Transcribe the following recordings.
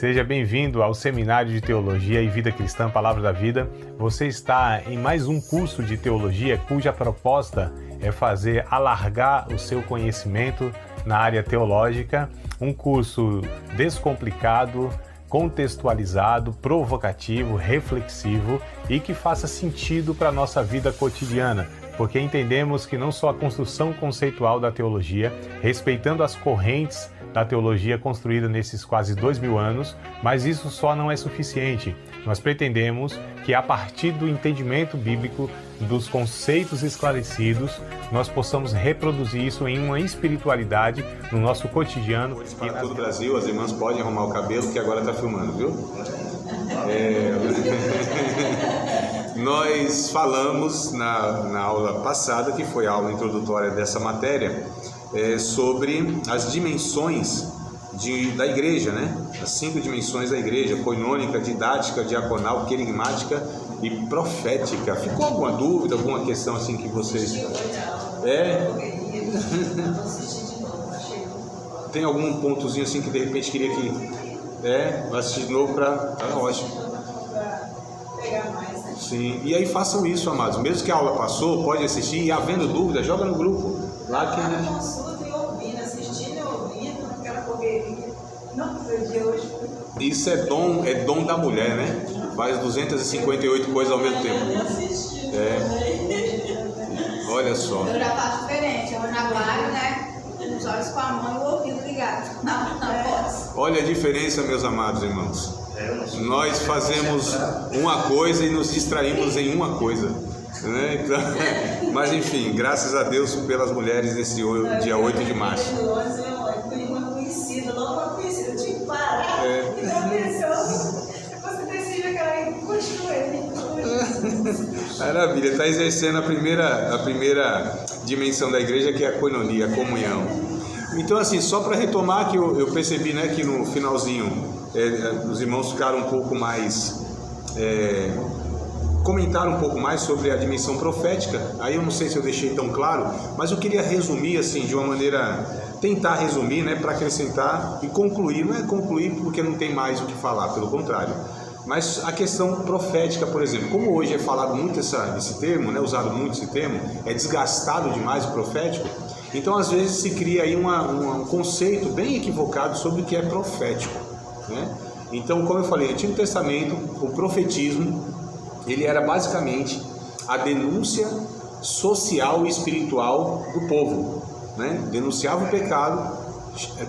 Seja bem-vindo ao Seminário de Teologia e Vida Cristã Palavra da Vida. Você está em mais um curso de teologia cuja proposta é fazer alargar o seu conhecimento na área teológica, um curso descomplicado, contextualizado, provocativo, reflexivo e que faça sentido para a nossa vida cotidiana, porque entendemos que não só a construção conceitual da teologia, respeitando as correntes da teologia construída nesses quase 2000 anos, mas isso só não é suficiente. Nós pretendemos que a partir do entendimento bíblico, dos conceitos esclarecidos, nós possamos reproduzir isso em uma espiritualidade no nosso cotidiano. Para todo o Brasil, as irmãs podem arrumar o cabelo que agora está filmando, viu? Nós falamos na aula passada, que foi a aula introdutória dessa matéria, sobre as dimensões da igreja, né? As 5 dimensões da igreja: coinônica, didática, diaconal, querigmática e profética. Ficou alguma dúvida, alguma questão assim que vocês... Tem algum pontozinho assim que de repente queria que... vai assistir de novo para... Tá ótimo. Sim, e aí façam isso, amados. Mesmo que a aula passou, pode assistir e havendo dúvida, joga no grupo. Lá que... consulta e ouvindo, assistindo e ouvindo, aquela correria. Não precisa de hoje. Isso é dom da mulher, né? Faz 258 coisas ao mesmo tempo. Olha só. Eu já faço diferente, eu navalho, né? Os olhos com a mão e o ouvido ligado. Na voz. Olha a diferença, meus amados irmãos. Nós fazemos uma coisa e nos distraímos em uma coisa, né? Então, mas enfim, graças a Deus pelas mulheres nesse dia 8 de março. Tem uma conhecida, logo uma conhecida, eu tinha que parar. Você decide que ela continue. Maravilha, está exercendo a primeira dimensão da igreja, que é a koinonia, a comunhão. Então, assim, só para retomar, que eu percebi, né, que no finalzinho os irmãos ficaram um pouco mais... comentaram um pouco mais sobre a dimensão profética. Aí eu não sei se eu deixei tão claro, mas eu queria resumir, assim, de uma maneira... Tentar resumir, né, para acrescentar e concluir. Não é concluir porque não tem mais o que falar, pelo contrário. Mas a questão profética, por exemplo, como hoje é falado muito esse termo, né, usado muito esse termo, é desgastado demais o profético, então às vezes se cria aí um conceito bem equivocado sobre o que é profético, né? Então, como eu falei, no Antigo Testamento, o profetismo, ele era basicamente a denúncia social e espiritual do povo, né? Denunciava o pecado,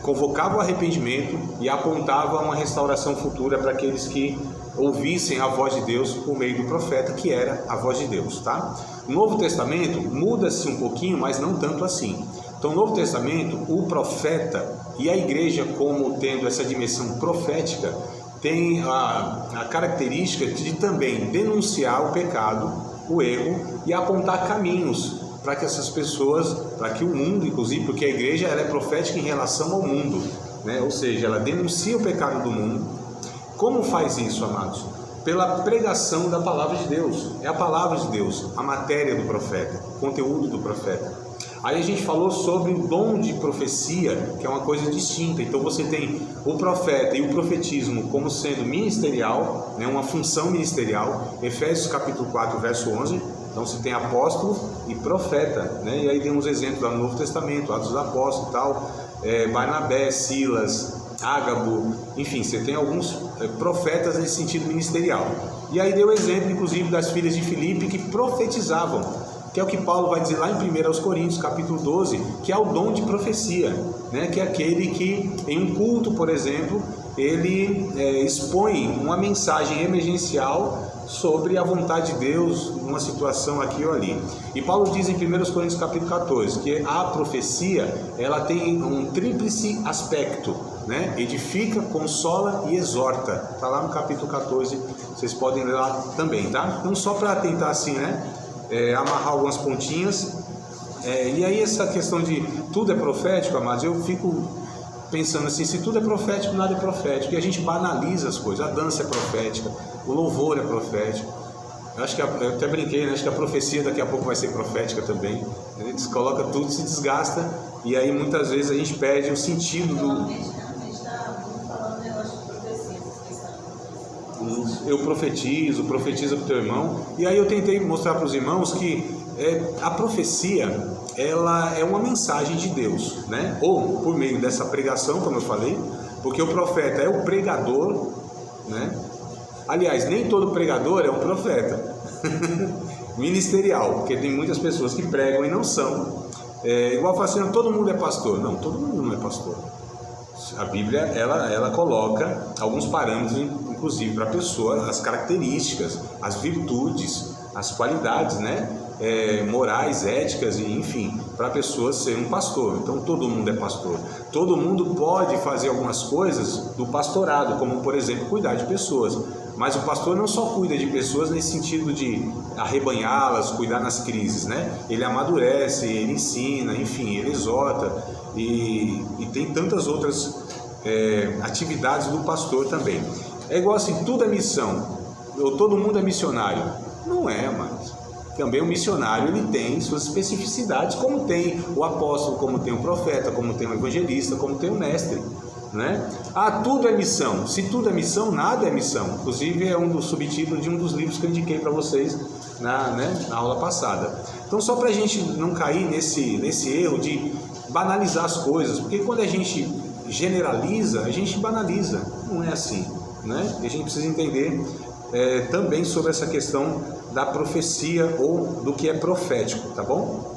convocava o arrependimento e apontava uma restauração futura para aqueles que ouvissem a voz de Deus por meio do profeta, que era a voz de Deus, tá? No Novo Testamento muda-se um pouquinho, mas não tanto assim. Então, no Novo Testamento, o profeta e a igreja, como tendo essa dimensão profética, tem a característica de também denunciar o pecado, o erro, e apontar caminhos para que essas pessoas, para que o mundo, inclusive, porque a igreja ela é profética em relação ao mundo, né? Ou seja, ela denuncia o pecado do mundo. Como faz isso, amados? Pela pregação da palavra de Deus. É a palavra de Deus, a matéria do profeta, o conteúdo do profeta. Aí a gente falou sobre o dom de profecia, que é uma coisa distinta. Então você tem o profeta e o profetismo como sendo ministerial, né? Uma função ministerial. Efésios capítulo 4, verso 11. Então você tem apóstolo e profeta, né? E aí tem uns exemplos lá no Novo Testamento, Atos dos Apóstolos e tal, Barnabé, Silas, Ágabo, enfim, você tem alguns profetas nesse sentido ministerial. E aí deu exemplo, inclusive, das filhas de Filipe que profetizavam, que é o que Paulo vai dizer lá em 1 Coríntios, capítulo 12, que é o dom de profecia, né? Que é aquele que, em um culto, por exemplo, ele expõe uma mensagem emergencial sobre a vontade de Deus, numa situação aqui ou ali. E Paulo diz em 1 Coríntios capítulo 14, que a profecia, ela tem um tríplice aspecto, né? Edifica, consola e exorta. Está lá no capítulo 14, vocês podem ler lá também, tá? Então, só para tentar assim, né, amarrar algumas pontinhas. E aí essa questão de tudo é profético, amados, eu fico pensando assim, se tudo é profético, nada é profético, e a gente banaliza as coisas. A dança é profética, o louvor é profético. Eu acho que eu até brinquei, né? Acho que a profecia daqui a pouco vai ser profética também. A gente coloca tudo, se desgasta, e aí muitas vezes a gente perde o sentido do... A gente está falando negócio de profecia. eu profetizo, profetiza para o teu irmão. E aí eu tentei mostrar para os irmãos que a profecia, ela é uma mensagem de Deus, né? Ou por meio dessa pregação, como eu falei, porque o profeta é o pregador, né? Aliás, nem todo pregador é um profeta ministerial, porque tem muitas pessoas que pregam e não são. Igual fala assim, todo mundo é pastor. Não, todo mundo não é pastor. A Bíblia, ela coloca alguns parâmetros, inclusive para a pessoa, as características, as virtudes, as qualidades, né? Morais, éticas, e enfim, para a pessoa ser um pastor. Então todo mundo é pastor. Todo mundo pode fazer algumas coisas do pastorado, como por exemplo cuidar de pessoas. Mas o pastor não só cuida de pessoas nesse sentido de arrebanhá-las, cuidar nas crises, né? Ele amadurece, ele ensina, enfim, ele exorta, e tem tantas outras atividades do pastor também. É igual assim, tudo é missão, ou todo mundo é missionário. Não é, mas também o missionário, ele tem suas especificidades, como tem o apóstolo, como tem o profeta, como tem o evangelista, como tem o mestre, né? Tudo é missão. Se tudo é missão, nada é missão. Inclusive é um dos subtítulos de um dos livros que eu indiquei para vocês na aula passada. Então, só para a gente não cair nesse erro de banalizar as coisas, porque quando a gente generaliza, a gente banaliza. Não é assim, né? E a gente precisa entender também sobre essa questão da profecia ou do que é profético, tá bom?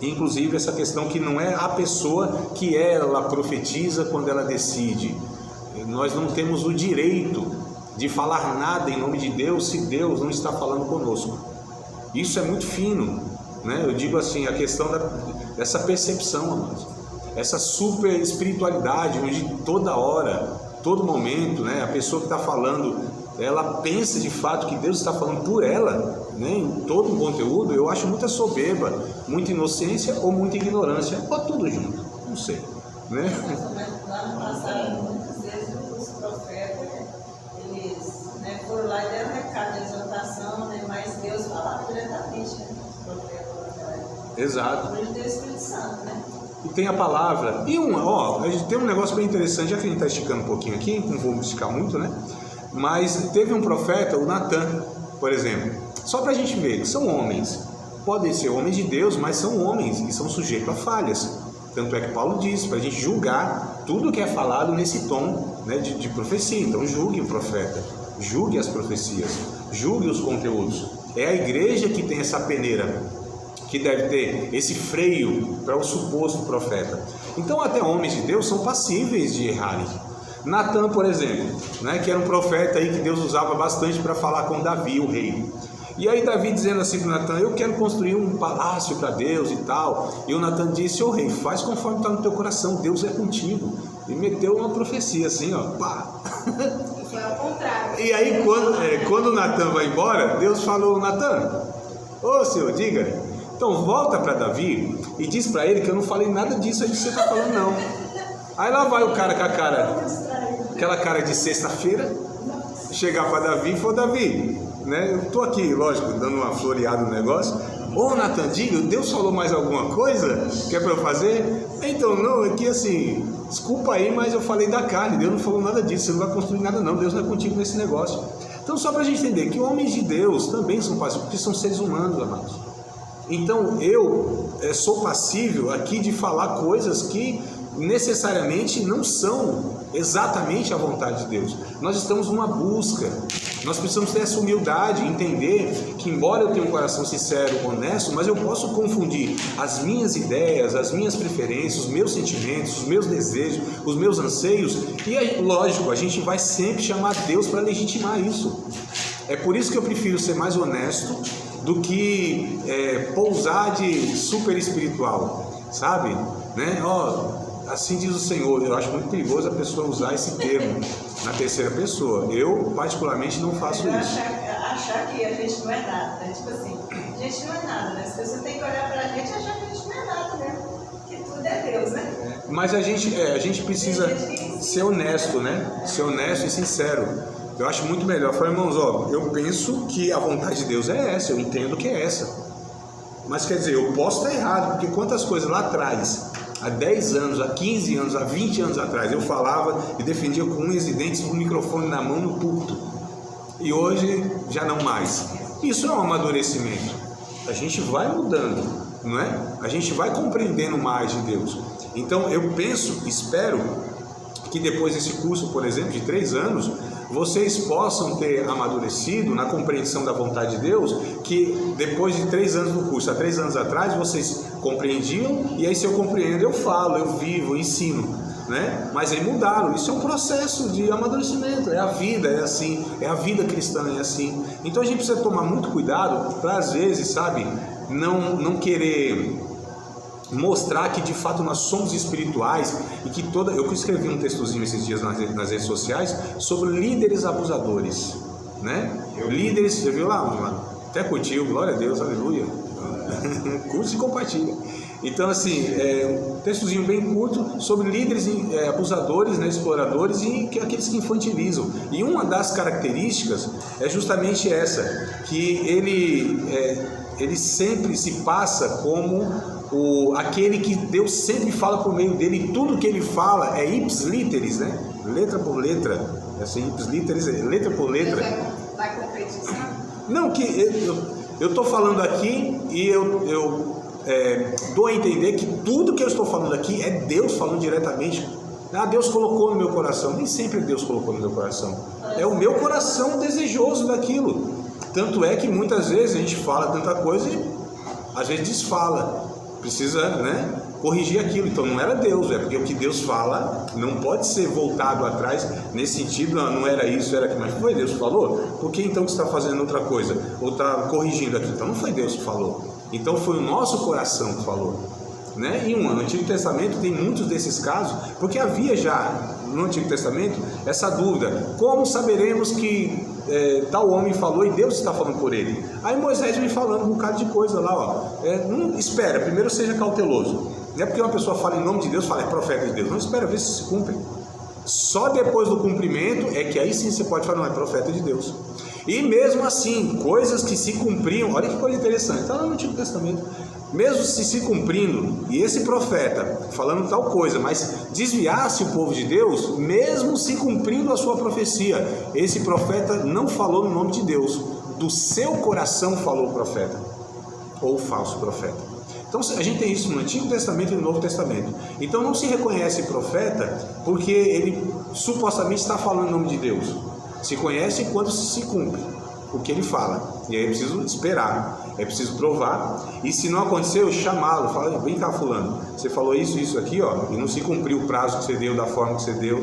Inclusive essa questão que não é a pessoa que ela profetiza quando ela decide. Nós não temos o direito de falar nada em nome de Deus se Deus não está falando conosco. Isso é muito fino, né? Eu digo assim, a questão dessa percepção, amados. Essa super espiritualidade, onde toda hora, todo momento, né, a pessoa que está falando, ela pensa de fato que Deus está falando por ela, né, em todo o conteúdo. Eu acho muita soberba, muita inocência ou muita ignorância, ou tudo junto, não sei, né? Lá no passado, muitas vezes os profetas, eles foram lá e deram recado de exaltação, né, mas Deus falava diretamente, né, os profetas. Exato. Por isso tem o Espírito Santo, né? E tem a palavra. E a gente tem um negócio bem interessante, já que a gente está esticando um pouquinho aqui, não vou esticar muito, né? Mas teve um profeta, o Natan, por exemplo, só para a gente ver que são homens, podem ser homens de Deus, mas são homens e são sujeitos a falhas. Tanto é que Paulo diz para a gente julgar tudo que é falado nesse tom, né, de profecia. Então julgue o profeta, julgue as profecias, julgue os conteúdos. É a igreja que tem essa peneira, que deve ter esse freio para o suposto profeta. Então até homens de Deus são passíveis de errarem. Natan, por exemplo, né, que era um profeta aí que Deus usava bastante para falar com Davi, o rei. E aí Davi dizendo assim para Natan, eu quero construir um palácio para Deus e tal. E o Natan disse, ô rei, faz conforme está no teu coração, Deus é contigo. E meteu uma profecia assim, ó, pá. Foi ao contrário. E aí quando o Natan vai embora, Deus falou, Natan, ô senhor, diga, então volta para Davi e diz para ele que eu não falei nada disso aí que você está falando não. Aí lá vai o cara com aquela cara de sexta-feira, chegar para Davi e falar, Davi, né, eu tô aqui, lógico, dando uma floreada no negócio. Ô Natan, diga, Deus falou mais alguma coisa que é para eu fazer? Então, não, aqui assim, desculpa aí, mas eu falei da carne, Deus não falou nada disso, você não vai construir nada não, Deus não é contigo nesse negócio. Então, só para a gente entender que homens de Deus também são passíveis, porque são seres humanos, amados. Então, eu sou passível aqui de falar coisas que necessariamente não são exatamente a vontade de Deus. Nós estamos numa busca, nós precisamos ter essa humildade, entender que embora eu tenha um coração sincero, honesto, mas eu posso confundir as minhas ideias, as minhas preferências, os meus sentimentos, os meus desejos, os meus anseios, e lógico, a gente vai sempre chamar Deus para legitimar isso. É por isso que eu prefiro ser mais honesto do que pousar de super espiritual, sabe? Né? Assim diz o Senhor. Eu acho muito perigoso a pessoa usar esse termo na terceira pessoa. Eu, particularmente, não faço isso. Achar que a gente não é nada, né? Tipo assim, a gente não é nada, né? As pessoas têm que olhar pra gente e achar que a gente não é nada, né? Que tudo é Deus, né? Mas a gente precisa ser honesto, né? Ser honesto e sincero. Eu acho muito melhor. Falei, irmãos, eu penso que a vontade de Deus é essa, eu entendo que é essa. Mas quer dizer, eu posso estar errado, porque quantas coisas lá atrás, há 10 anos, há 15 anos, há 20 anos atrás, eu falava e defendia com unhas e dentes, um microfone na mão no púlpito. e hoje já não mais. Isso é um amadurecimento. A gente vai mudando, não é? A gente vai compreendendo mais de Deus. Então eu penso, espero que depois desse curso, por exemplo, de 3 anos, vocês possam ter amadurecido na compreensão da vontade de Deus, que depois de 3 anos do curso, há 3 anos atrás, vocês compreendiam, e aí se eu compreendo, eu falo, eu vivo, eu ensino, né? Mas aí mudaram. Isso é um processo de amadurecimento, é a vida, é assim, é a vida cristã, é assim. Então a gente precisa tomar muito cuidado para, às vezes, sabe, não querer mostrar que de fato nós somos espirituais e que eu escrevi um textozinho esses dias nas redes sociais sobre líderes abusadores, né? Líderes, você viu lá, mano? Até curtiu, glória a Deus, aleluia. Curte e compartilha. Então, assim, um textozinho bem curto sobre líderes abusadores, né, exploradores e aqueles que infantilizam. E uma das características é justamente essa, que ele sempre se passa como aquele que Deus sempre fala por meio dele, e tudo que ele fala é ips literis, né? Letra por letra, assim, ips literis, letra por letra. Vai concretizar? Não, que eu estou falando aqui e eu dou a entender que tudo que eu estou falando aqui é Deus falando diretamente. Deus colocou no meu coração. Nem sempre Deus colocou no meu coração. É o meu coração desejoso daquilo. Tanto é que muitas vezes a gente fala tanta coisa e às vezes desfala. Precisa, né, corrigir aquilo. Então não era Deus, porque o que Deus fala não pode ser voltado atrás nesse sentido. Não era isso, era aquilo. Mas foi Deus que falou? Por que então que você está fazendo outra coisa? Ou está corrigindo aquilo? Então não foi Deus que falou. Então foi o nosso coração que falou, né? E no Antigo Testamento tem muitos desses casos, porque havia já no Antigo Testamento essa dúvida: como saberemos que tal homem falou e Deus está falando por ele? Aí Moisés vem falando um bocado de coisa lá, ó. Não espera, primeiro seja cauteloso. Não é porque uma pessoa fala em nome de Deus, fala é profeta de Deus. Não, espera ver se cumpre. Só depois do cumprimento é que aí sim você pode falar, não, é profeta de Deus. E mesmo assim, coisas que se cumpriam, olha que coisa interessante, está lá no Antigo Testamento, mesmo se cumprindo, e esse profeta falando tal coisa, mas desviasse o povo de Deus, mesmo se cumprindo a sua profecia, esse profeta não falou no nome de Deus, do seu coração falou o profeta, ou o falso profeta. Então a gente tem isso no Antigo Testamento e no Novo Testamento. Então não se reconhece profeta porque ele supostamente está falando em nome de Deus. Se conhece quando se cumpre o que ele fala. E aí é preciso esperar, é preciso provar. E se não aconteceu, chamá-lo, fala, vem cá fulano, você falou isso aqui, ó, e não se cumpriu o prazo que você deu, da forma que você deu,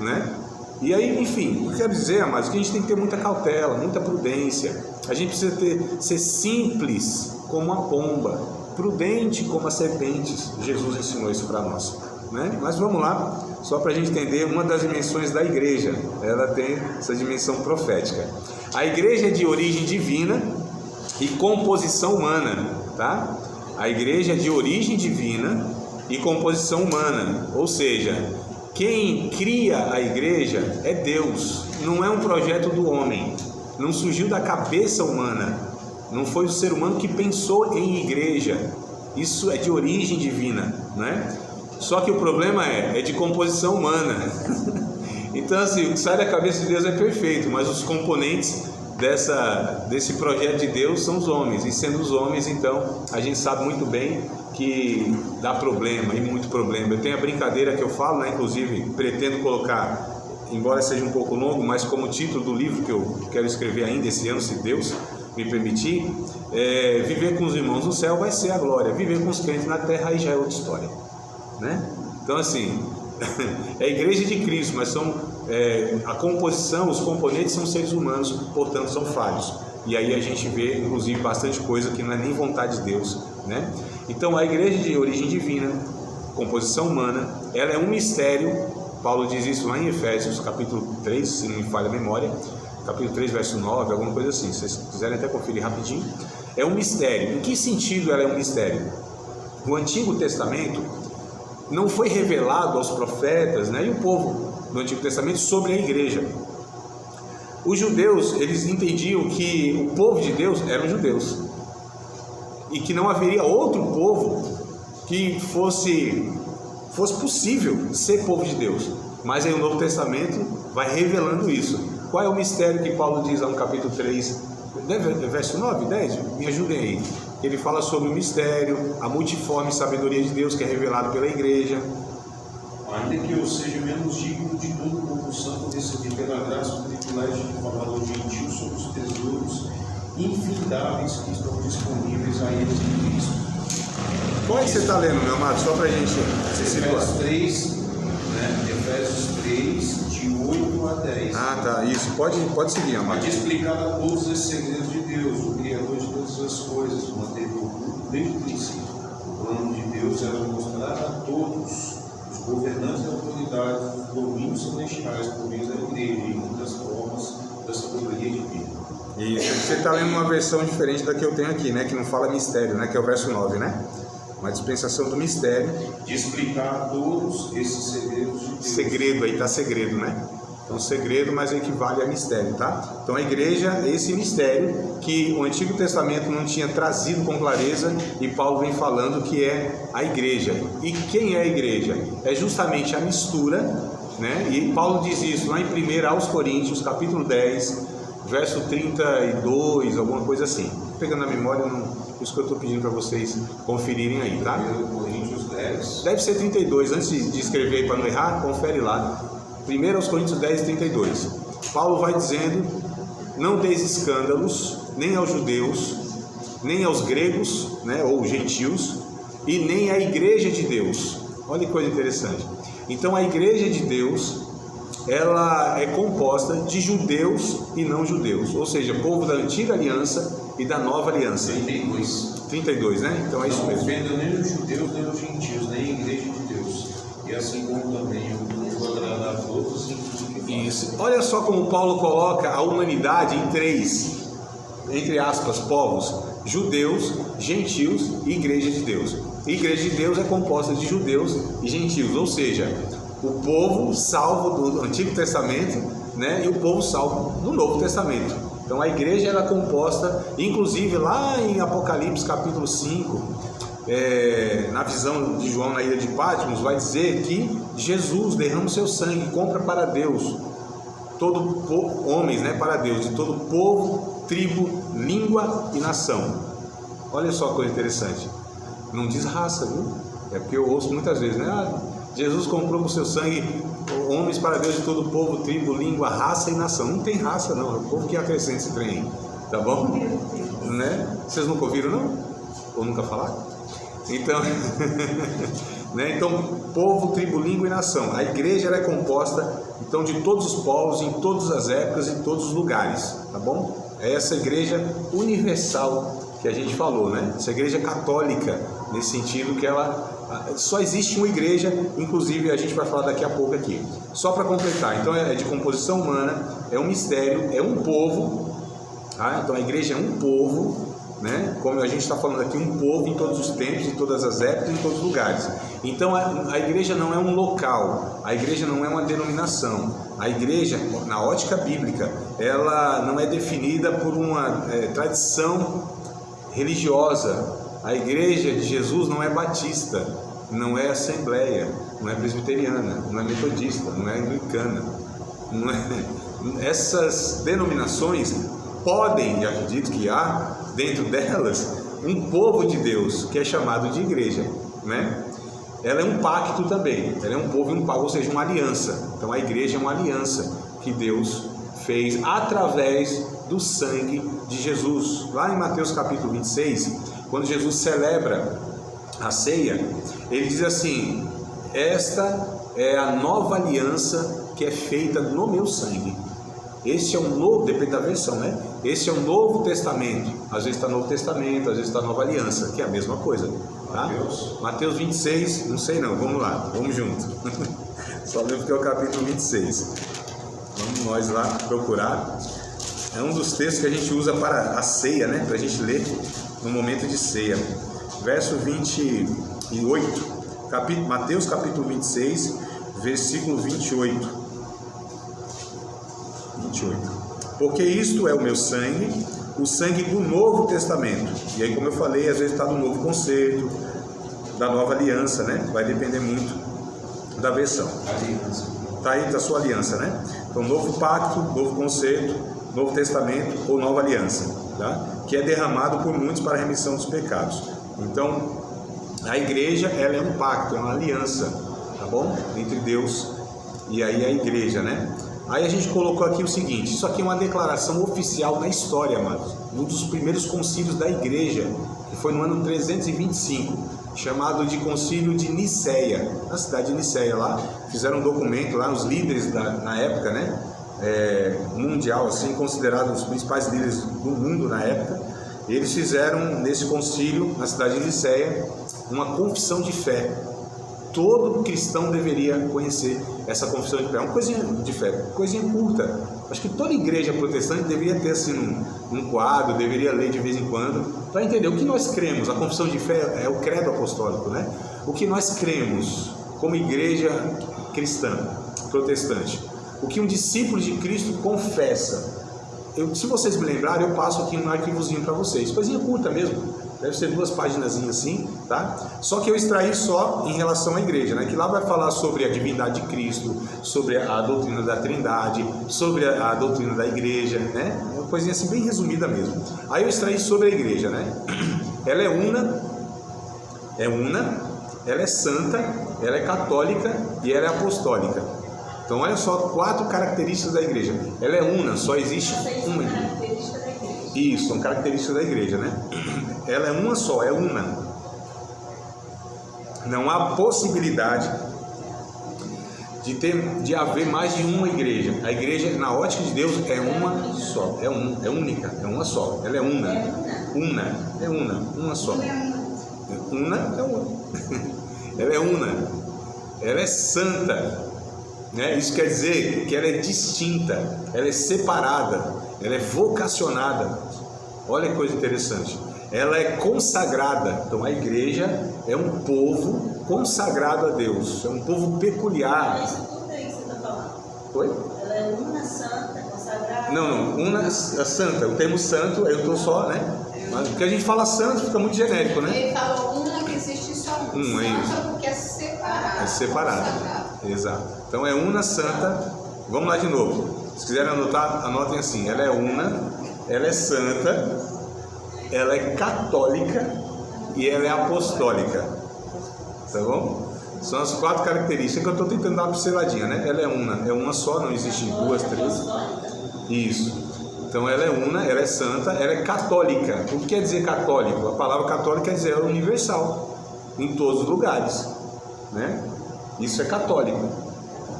né? E aí, enfim, o que quero dizer, amados, que a gente tem que ter muita cautela, muita prudência. A gente precisa ser simples como a pomba, prudente como as serpentes. Jesus ensinou isso para nós, né? Mas vamos lá, só para a gente entender uma das dimensões da igreja. Ela tem essa dimensão profética. A igreja é de origem divina e composição humana, tá? A igreja é de origem divina e composição humana, ou seja, quem cria a igreja é Deus, não é um projeto do homem, não surgiu da cabeça humana, não foi o ser humano que pensou em igreja, isso é de origem divina, né? Só que o problema é de composição humana. Então assim, o que sai da cabeça de Deus é perfeito, mas os componentes desse projeto de Deus são os homens, e sendo os homens, então, a gente sabe muito bem que dá problema, e muito problema. Eu tenho a brincadeira que eu falo, né, inclusive, pretendo colocar, embora seja um pouco longo, mas como título do livro que eu quero escrever ainda esse ano, se Deus me permitir, viver com os irmãos no céu vai ser a glória, viver com os crentes na terra aí já é outra história, né? Então assim, é a igreja de Cristo, mas a composição, os componentes são seres humanos, portanto são falhos, e aí a gente vê inclusive bastante coisa que não é nem vontade de Deus, né? Então a igreja de origem divina, composição humana, ela é um mistério. Paulo diz isso lá em Efésios capítulo 3, se não me falha a memória, capítulo 3 verso 9, alguma coisa assim, se vocês quiserem até conferir rapidinho. É um mistério. Em que sentido ela é um mistério? O Antigo Testamento não foi revelado aos profetas, né, e o povo do Antigo Testamento sobre a igreja. Os judeus, eles entendiam que o povo de Deus eram os judeus e que não haveria outro povo que fosse possível ser povo de Deus. Mas aí o Novo Testamento vai revelando isso. Qual é o mistério que Paulo diz lá no capítulo 3, verso 9, 10? Me ajudem aí. Ele fala sobre o mistério, a multiforme sabedoria de Deus que é revelado pela igreja. Ainda que eu seja menos digno de todo o povo santo receber pela graça o privilégio de falar ao gentil sobre os tesouros infindáveis que estão disponíveis a eles em Cristo. Qual é que você está lendo, meu amado? Só para a gente se situar. Efésios 3, né? Efésios 3, de 8 a 10. Ah, tá, isso. Pode seguir, amado. Pode explicar a todos esses segredos de Deus, o Criador de todas as coisas, manteve oculto desde o princípio. O plano de Deus era mostrar a todos os governantes e autoridades dos domínios celestiais por meio da igreja e muitas formas da sabedoria divina. Isso, você está lendo uma versão diferente da que eu tenho aqui, né? Que não fala mistério, né? Que é o verso 9, né? Uma dispensação do mistério. De explicar a todos esses segredos de Deus. Segredo, aí está segredo, né? Então segredo, mas equivale a mistério, tá? Então a igreja é esse mistério que o Antigo Testamento não tinha trazido com clareza e Paulo vem falando que é a igreja. E quem é a igreja? É justamente a mistura, né? E Paulo diz isso lá em 1 aos Coríntios, capítulo 10, verso 32, alguma coisa assim. Pegando a memória, não, por isso que eu estou pedindo para vocês conferirem aí, tá? 1 Coríntios 10. Deve ser 32, antes de escrever para não errar, confere lá. 1 aos Coríntios 10, 32. Paulo vai dizendo: não deis escândalos, nem aos judeus, nem aos gregos, né, ou gentios, e nem à igreja de Deus. Olha que coisa interessante. Então a igreja de Deus, ela é composta de judeus e não judeus, ou seja, povo da antiga aliança e da nova aliança. 32, né? Então é isso mesmo. Não ofenda nem os judeus, nem os gentios, nem a igreja de Deus. E assim como também eu vou agradar a todos. Isso. Olha só como Paulo coloca a humanidade em três, entre aspas, povos: judeus, gentios e igreja de Deus. A igreja de Deus é composta de judeus e gentios, ou seja, o povo salvo do Antigo Testamento, né, e o povo salvo do Novo Testamento. Então a igreja era composta, inclusive lá em Apocalipse capítulo 5, na visão de João na ilha de Patmos, vai dizer que Jesus derrama o seu sangue, compra para Deus homens, né, para Deus, de todo povo, tribo, língua e nação. Olha só a coisa interessante, não diz raça, viu? É porque eu ouço muitas vezes, né? Jesus comprou com o seu sangue homens para Deus de todo povo, tribo, língua, raça e nação. Não tem raça não, é o povo que acrescenta esse trem aí, tá bom? Né? Vocês nunca ouviram não? Ou nunca falaram? Então, né? Então, povo, tribo, língua e nação. A igreja é composta então de todos os povos, em todas as épocas, em todos os lugares, tá bom? É essa igreja universal que a gente falou, né? Essa igreja católica, nesse sentido que ela só existe uma igreja, inclusive a gente vai falar daqui a pouco aqui. Só para completar, então é de composição humana, é um mistério, é um povo, tá? Então a igreja é um povo, né? Como a gente está falando aqui, um povo em todos os tempos, em todas as épocas, em todos os lugares. Então a igreja não é um local, a igreja não é uma denominação. A igreja, na ótica bíblica, ela não é definida por uma tradição religiosa. A igreja de Jesus não é batista, não é assembleia, não é presbiteriana, não é metodista, não é anglicana, não é... Essas denominações podem, e acredito que há dentro delas, um povo de Deus que é chamado de igreja, né? Ela é um pacto também, ela é um povo e um pacto, ou seja, uma aliança. Então a igreja é uma aliança que Deus fez através do sangue de Jesus. Lá em Mateus capítulo 26, quando Jesus celebra a ceia, ele diz assim: esta é a nova aliança que é feita no meu sangue. Esse é um novo, depende da versão, né? Esse é o Novo Testamento. Às vezes está Novo Testamento, às vezes está Nova Aliança, que é a mesma coisa, tá? Mateus 26, não sei não, vamos lá, vamos junto. Só lembro que é o capítulo 26. Vamos nós lá procurar. É um dos textos que a gente usa para a ceia, né? Para a gente ler no momento de ceia. Verso 28, Mateus capítulo 26, versículo 28. Porque isto é o meu sangue, o sangue do Novo Testamento. E aí, como eu falei, às vezes está no Novo Concerto, da Nova Aliança, né? Vai depender muito da versão. Está aí da sua aliança, né? Então, Novo Pacto, Novo Conceito, Novo Testamento ou Nova Aliança, tá? Que é derramado por muitos para a remissão dos pecados. Então, a igreja, ela é um pacto, é uma aliança, tá bom? Entre Deus e aí a igreja, né? Aí a gente colocou aqui o seguinte, isso aqui é uma declaração oficial na história, amados, um dos primeiros concílios da igreja, que foi no ano 325, chamado de Concílio de Niceia, na cidade de Niceia lá, fizeram um documento lá, os líderes na época, né? Mundial, assim, considerados os principais líderes do mundo na época, eles fizeram nesse concílio, na cidade de Niceia, uma confissão de fé. Todo cristão deveria conhecer essa confissão de fé. É uma coisinha de fé, coisinha curta. Acho que toda igreja protestante deveria ter assim um quadro, deveria ler de vez em quando, para entender o que nós cremos. A confissão de fé é o credo apostólico, né? O que nós cremos como igreja cristã, protestante. O que um discípulo de Cristo confessa. Se vocês me lembrarem, eu passo aqui um arquivozinho para vocês. Coisinha curta mesmo. Deve ser 2 páginas assim, tá? Só que eu extraí só em relação à igreja, né? Que lá vai falar sobre a divindade de Cristo, sobre a doutrina da Trindade, sobre a doutrina da igreja, né? Uma coisinha assim bem resumida mesmo. Aí eu extraí sobre a igreja, né? Ela é una, ela é santa, ela é católica e ela é apostólica. Então olha só 4 características da igreja. Ela é una, só existe uma igreja. Isso, são características da igreja, né? Ela é uma só, é una. Não há possibilidade de haver mais de uma igreja. A igreja, na ótica de Deus, é uma só, é única, é uma só. Ela é una, uma só. Una é uma. Ela é una. Ela é santa, né? Isso quer dizer que ela é distinta, ela é separada, ela é vocacionada. Olha que coisa interessante. Ela é consagrada. Então a igreja é um povo consagrado a Deus, é um povo peculiar. É isso tudo aí que você está falando. Oi? Ela é una, santa, consagrada. Não, una santa. O termo santo, eu estou só, né? Mas porque a gente fala santo, fica muito genérico, né? Ele falou una que existe só um. É isso. Santa porque é separado. É separado. Exato. Então é una, santa. Vamos lá de novo. Se quiserem anotar, anotem assim. Ela é una, ela é santa, ela é católica e ela é apostólica. Tá bom? São as 4 características que eu estou tentando dar uma pinceladinha, né? Ela é uma só, não existe 2, 3. Isso. Então ela é una, ela é santa, ela é católica. O que quer dizer católico? A palavra católica quer dizer universal, em todos os lugares, né? Isso é católico.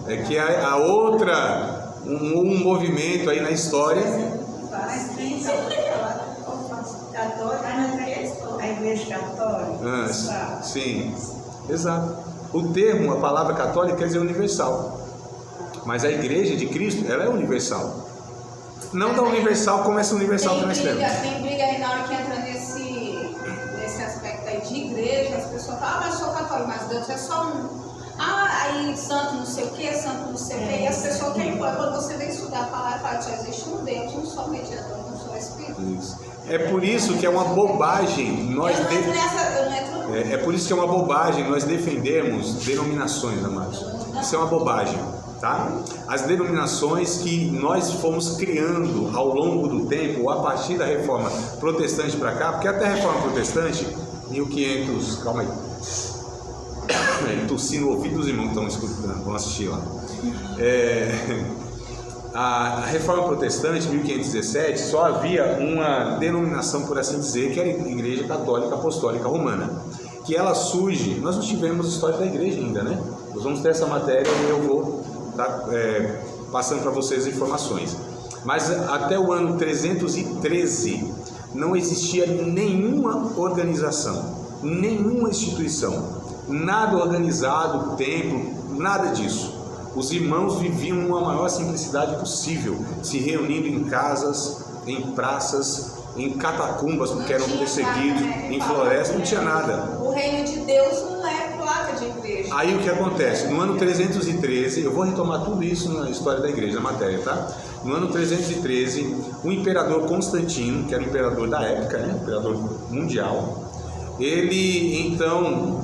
É que a outra, um movimento aí na história. Mas quem católica, a igreja católica. Sim, exato. O termo, a palavra católica quer dizer universal. Mas a igreja de Cristo, ela é universal. Não da universal como essa universal que nós temos. Tem briga aí na hora que entra nesse aspecto aí de igreja, as pessoas falam, mas eu sou católico, mas Deus é só um. Aí santo não sei o que, santo não sei o que, e as pessoas querem impor. Quando você vem estudar a palavra, fala, só existe um Deus, um só mediador, um só Espírito. Isso. É por isso que é uma bobagem é por isso que é uma bobagem nós defendermos denominações, amados. Isso é uma bobagem, tá? As denominações que nós fomos criando ao longo do tempo, a partir da Reforma Protestante para cá, porque até a Reforma Protestante, 1500, calma aí, tossi no ouvido dos irmãos que estão escutando, vão assistir lá. A Reforma Protestante, 1517, só havia uma denominação, por assim dizer, que era a Igreja Católica Apostólica Romana, que ela surge, nós não tivemos história da igreja ainda, né? Nós vamos ter essa matéria e eu vou estar passando para vocês as informações. Mas até o ano 313 não existia nenhuma organização, nenhuma instituição, nada organizado, templo, nada disso. Os irmãos viviam numa maior simplicidade possível, se reunindo em casas, em praças, em catacumbas, porque eram perseguidos, em florestas, não tinha nada. O reino de Deus não é placa de igreja. Aí o que acontece? No ano 313, eu vou retomar tudo isso na história da igreja, na matéria, tá? No ano 313, o imperador Constantino, que era o imperador da época, né? Imperador mundial, ele então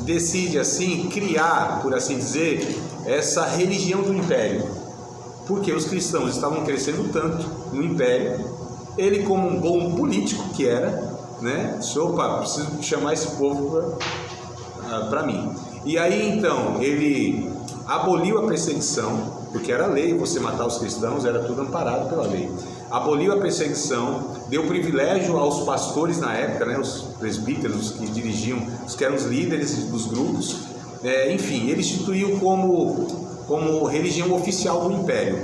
decide assim criar, por assim dizer, essa religião do império. porque os cristãos estavam crescendo tanto no império. Ele, como um bom político que era, né, disse: opa, preciso chamar esse povo para mim. E aí então ele aboliu a perseguição, porque era lei você matar os cristãos, era tudo amparado pela lei. Aboliu a perseguição, deu privilégio aos pastores na época, né, os presbíteros que dirigiam, os que eram os líderes dos grupos. Enfim, ele instituiu como religião oficial do império.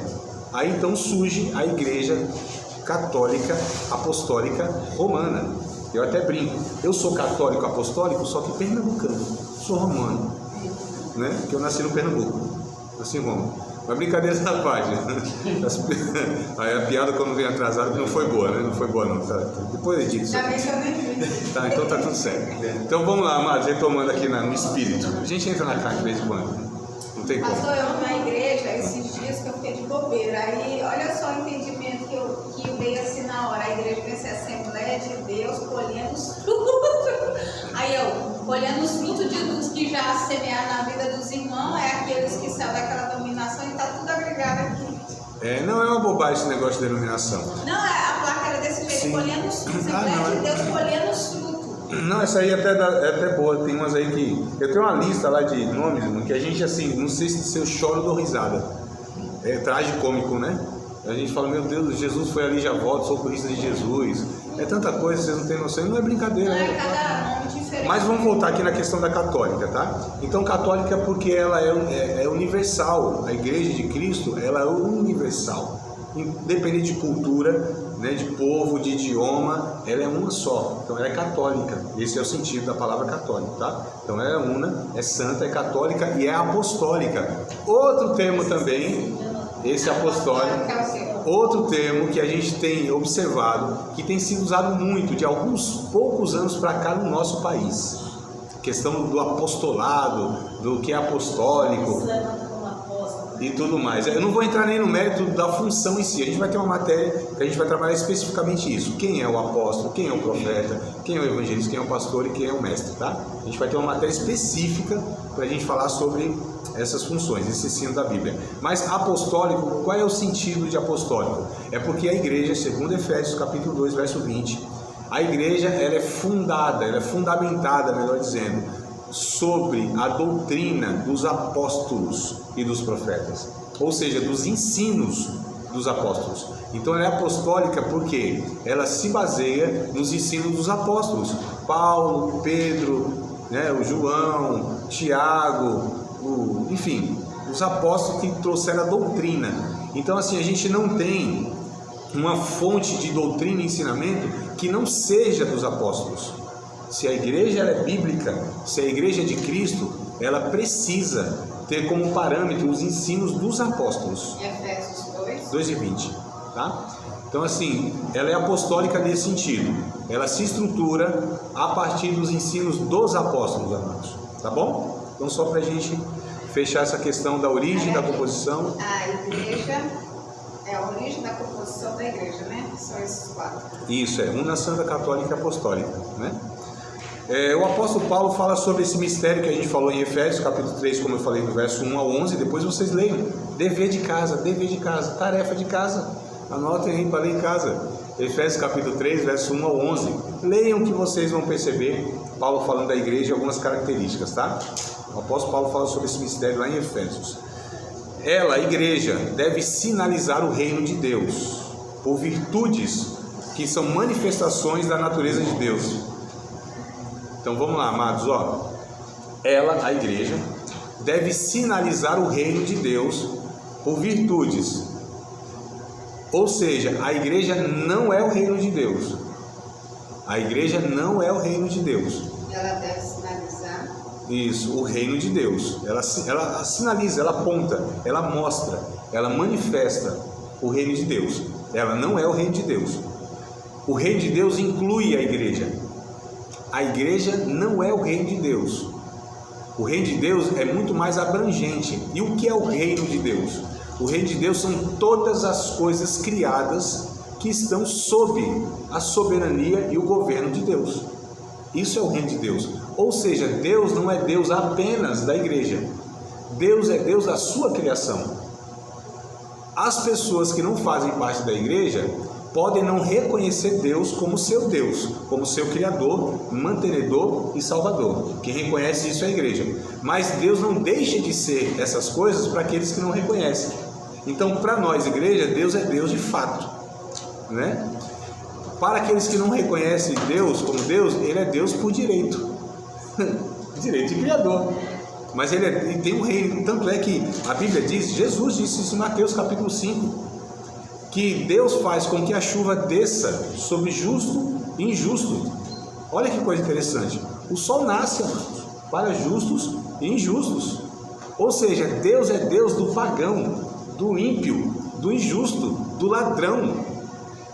Aí então surge a Igreja Católica Apostólica Romana. Eu até brinco, eu sou católico apostólico, só que pernambucano, sou romano, né? Porque eu nasci no Pernambuco, nasci em Roma. Mas brincadeira na página. Aí a piada, quando vem atrasado, não foi boa, né? Não foi boa, não. Tá? Depois eu digo isso. Tá, então tá tudo certo. Então vamos lá, amados, retomando aqui no espírito. A gente entra na carne de vez em quando. Não tem como. Pastor, eu na igreja, esses dias que eu fiquei de bobeira. Aí, olha só o entendimento que veio assim na hora. A igreja vai ser Assembleia de Deus colhendo os frutos. Aí eu, colhendo os frutos dos que já semearam na vida dos irmãos, é aqueles que saiu daquela dominação e tá tudo agregado aqui. Não é uma bobagem esse negócio de denominação. Não, a placa era desse jeito, colhendo os frutos. Assembleia de Deus colhendo os frutos. Não, essa aí é até boa. Tem umas aí que... Eu tenho uma lista lá de nomes, que a gente, assim, não sei se eu choro ou dou risada. É tragicômico, né? A gente fala: meu Deus, Jesus foi ali, já volta, sou corista de Jesus. É tanta coisa, vocês não têm noção. Não é brincadeira. Não, é cada nome diferente. Mas vamos voltar aqui na questão da católica, tá? Então, católica porque ela é universal. A Igreja de Cristo, ela é universal. Independente de cultura, né, de povo, de idioma, ela é uma só. Então ela é católica. Esse é o sentido da palavra católica, tá? Então ela é una, é santa, é católica e é apostólica. Outro termo também, esse apostólico, outro termo que a gente tem observado, que tem sido usado muito de alguns poucos anos para cá no nosso país. Questão do apostolado, do que é apostólico e tudo mais. Eu não vou entrar nem no mérito da função em si. A gente vai ter uma matéria que a gente vai trabalhar especificamente isso. Quem é o apóstolo, quem é o profeta, quem é o evangelista, quem é o pastor e quem é o mestre, tá? A gente vai ter uma matéria específica para a gente falar sobre essas funções, esse ensino da Bíblia. Mas apostólico, qual é o sentido de apostólico? É porque a igreja, segundo Efésios capítulo 2, verso 20, a igreja ela é fundada, ela é fundamentada, melhor dizendo, sobre a doutrina dos apóstolos e dos profetas, ou seja, dos ensinos dos apóstolos. Então ela é apostólica porque ela se baseia nos ensinos dos apóstolos, Paulo, Pedro, né, o João, Tiago, enfim, os apóstolos que trouxeram a doutrina. Então assim, a gente não tem uma fonte de doutrina e ensinamento que não seja dos apóstolos. Se a igreja ela é bíblica, se a igreja é de Cristo, ela precisa ter como parâmetro os ensinos dos apóstolos. Efésios 2:20, tá? Então assim, ela é apostólica nesse sentido. Ela se estrutura a partir dos ensinos dos apóstolos, amados. Tá bom? Então só para a gente fechar essa questão da origem, da composição. A igreja é a origem da composição da igreja, né? São esses quatro. Isso, una, santa, católica e apostólica, né? O apóstolo Paulo fala sobre esse mistério que a gente falou em Efésios, capítulo 3, como eu falei, do verso 1 ao 11, depois vocês leiam. Dever de casa, tarefa de casa. Anotem aí para ler em casa. Efésios capítulo 3, verso 1 ao 11. Leiam que vocês vão perceber Paulo falando da igreja e algumas características, tá? O apóstolo Paulo fala sobre esse mistério lá em Efésios. Ela, a igreja, deve sinalizar o reino de Deus por virtudes que são manifestações da natureza de Deus. Então vamos lá, amados, ó. Ela, a igreja, deve sinalizar o reino de Deus por virtudes. Ou seja, a igreja não é o reino de Deus. A igreja não é o reino de Deus. Ela deve sinalizar. Isso, o reino de Deus. Ela sinaliza, ela aponta, ela mostra, ela manifesta o reino de Deus. Ela não é o reino de Deus. O reino de Deus inclui a igreja. A igreja não é o reino de Deus. O reino de Deus é muito mais abrangente. E o que é o reino de Deus? O reino de Deus são todas as coisas criadas que estão sob a soberania e o governo de Deus. Isso é o reino de Deus. Ou seja, Deus não é Deus apenas da igreja. Deus é Deus da sua criação. As pessoas que não fazem parte da igreja podem não reconhecer Deus como seu Deus, como seu Criador, mantenedor e Salvador. Quem reconhece isso é a igreja. Mas Deus não deixa de ser essas coisas para aqueles que não reconhecem. Então, para nós, igreja, Deus é Deus de fato, né? Para aqueles que não reconhecem Deus como Deus, Ele é Deus por direito. Direito de Criador. Mas ele tem um reino. Tanto é que a Bíblia diz, Jesus disse isso em Mateus capítulo 5, que Deus faz com que a chuva desça sobre justo e injusto. Olha que coisa interessante. O sol nasce, amados, para justos e injustos. Ou seja, Deus é Deus do pagão, do ímpio, do injusto, do ladrão,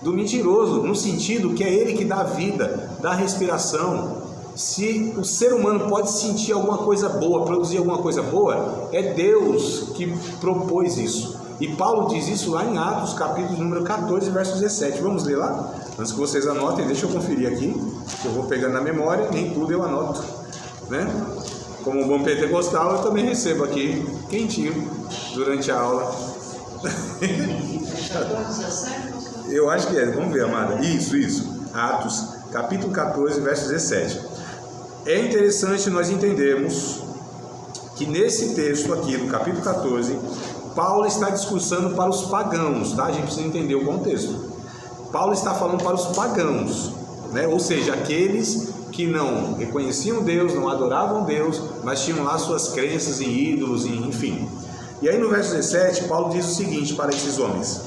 do mentiroso, no sentido que é Ele que dá a vida, dá a respiração. Se o ser humano pode sentir alguma coisa boa, produzir alguma coisa boa, é Deus que propôs isso. E Paulo diz isso lá em Atos, capítulo número 14, verso 17. Vamos ler lá? Antes que vocês anotem, deixa eu conferir aqui, que eu vou pegando na memória, nem tudo eu anoto, né? Como um bom pentecostal, eu também recebo aqui, quentinho, durante a aula. Eu acho que é, vamos ver, amada. Isso. Atos, capítulo 14, verso 17. É interessante nós entendermos que nesse texto aqui, no capítulo 14, Paulo está discursando para os pagãos, tá? A gente precisa entender o contexto. Paulo está falando para os pagãos, né? Ou seja, aqueles que não reconheciam Deus, não adoravam Deus, mas tinham lá suas crenças em ídolos, enfim. E aí no verso 17, Paulo diz o seguinte para esses homens.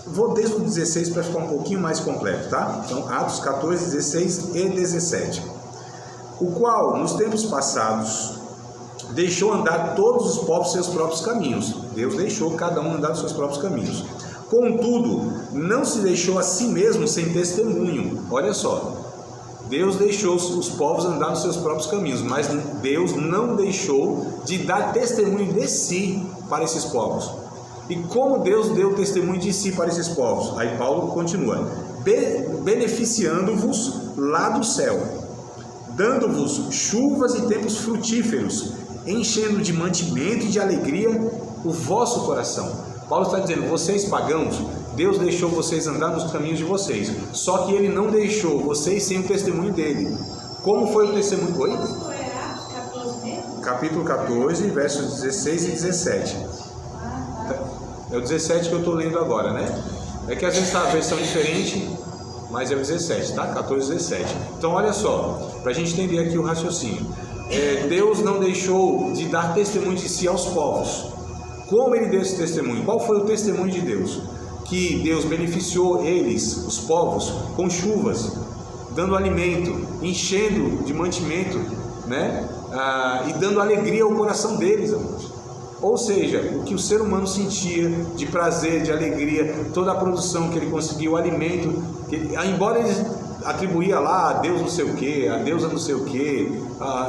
Vou desde o 16 para ficar um pouquinho mais completo, tá? Então, Atos 14, 16 e 17. O qual, nos tempos passados, deixou andar todos os povos seus próprios caminhos. Deus deixou cada um andar os seus próprios caminhos. Contudo, não se deixou a si mesmo sem testemunho. Olha só, Deus deixou os povos andar nos seus próprios caminhos, mas Deus não deixou de dar testemunho de si para esses povos. E como Deus deu testemunho de si para esses povos? Aí Paulo continua: beneficiando-vos lá do céu, dando-vos chuvas e tempos frutíferos, enchendo de mantimento e de alegria o vosso coração. Paulo está dizendo, vocês pagãos, Deus deixou vocês andar nos caminhos de vocês, só que Ele não deixou vocês sem o testemunho dele. Como foi o testemunho? Oi? Capítulo 14, versos 16 e 17. É o 17 que eu estou lendo agora, né? É que às vezes está a versão diferente, mas é o 17, tá? 14 e 17. Então olha só, para a gente entender aqui o raciocínio. Deus não deixou de dar testemunho de si aos povos. Como Ele deu esse testemunho? Qual foi o testemunho de Deus? Que Deus beneficiou eles, os povos, com chuvas, dando alimento, enchendo de mantimento, né? E dando alegria ao coração deles, amigos. Ou seja, o que o ser humano sentia de prazer, de alegria, toda a produção que ele conseguiu, o alimento, embora ele atribuía lá a Deus não sei o que, a deusa não sei o que,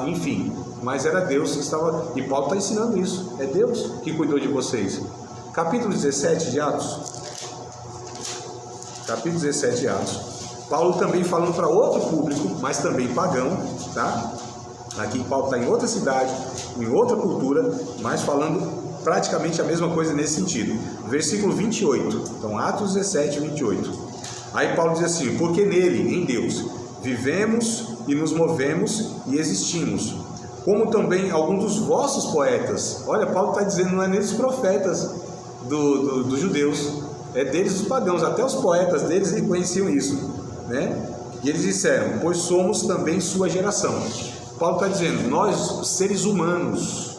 enfim, mas era Deus que estava, e Paulo está ensinando isso, é Deus que cuidou de vocês. Capítulo 17 de Atos, Paulo também falando para outro público, mas também pagão, tá? Aqui Paulo está em outra cidade, em outra cultura, mas falando praticamente a mesma coisa nesse sentido. Versículo 28, então Atos 17, 28. Aí Paulo diz assim: porque nele, em Deus, vivemos e nos movemos e existimos, como também alguns dos vossos poetas. Olha, Paulo está dizendo, não é nem dos profetas dos judeus, é deles os pagãos, até os poetas deles reconheciam isso, né? E eles disseram, pois somos também sua geração. Paulo está dizendo, nós, seres humanos,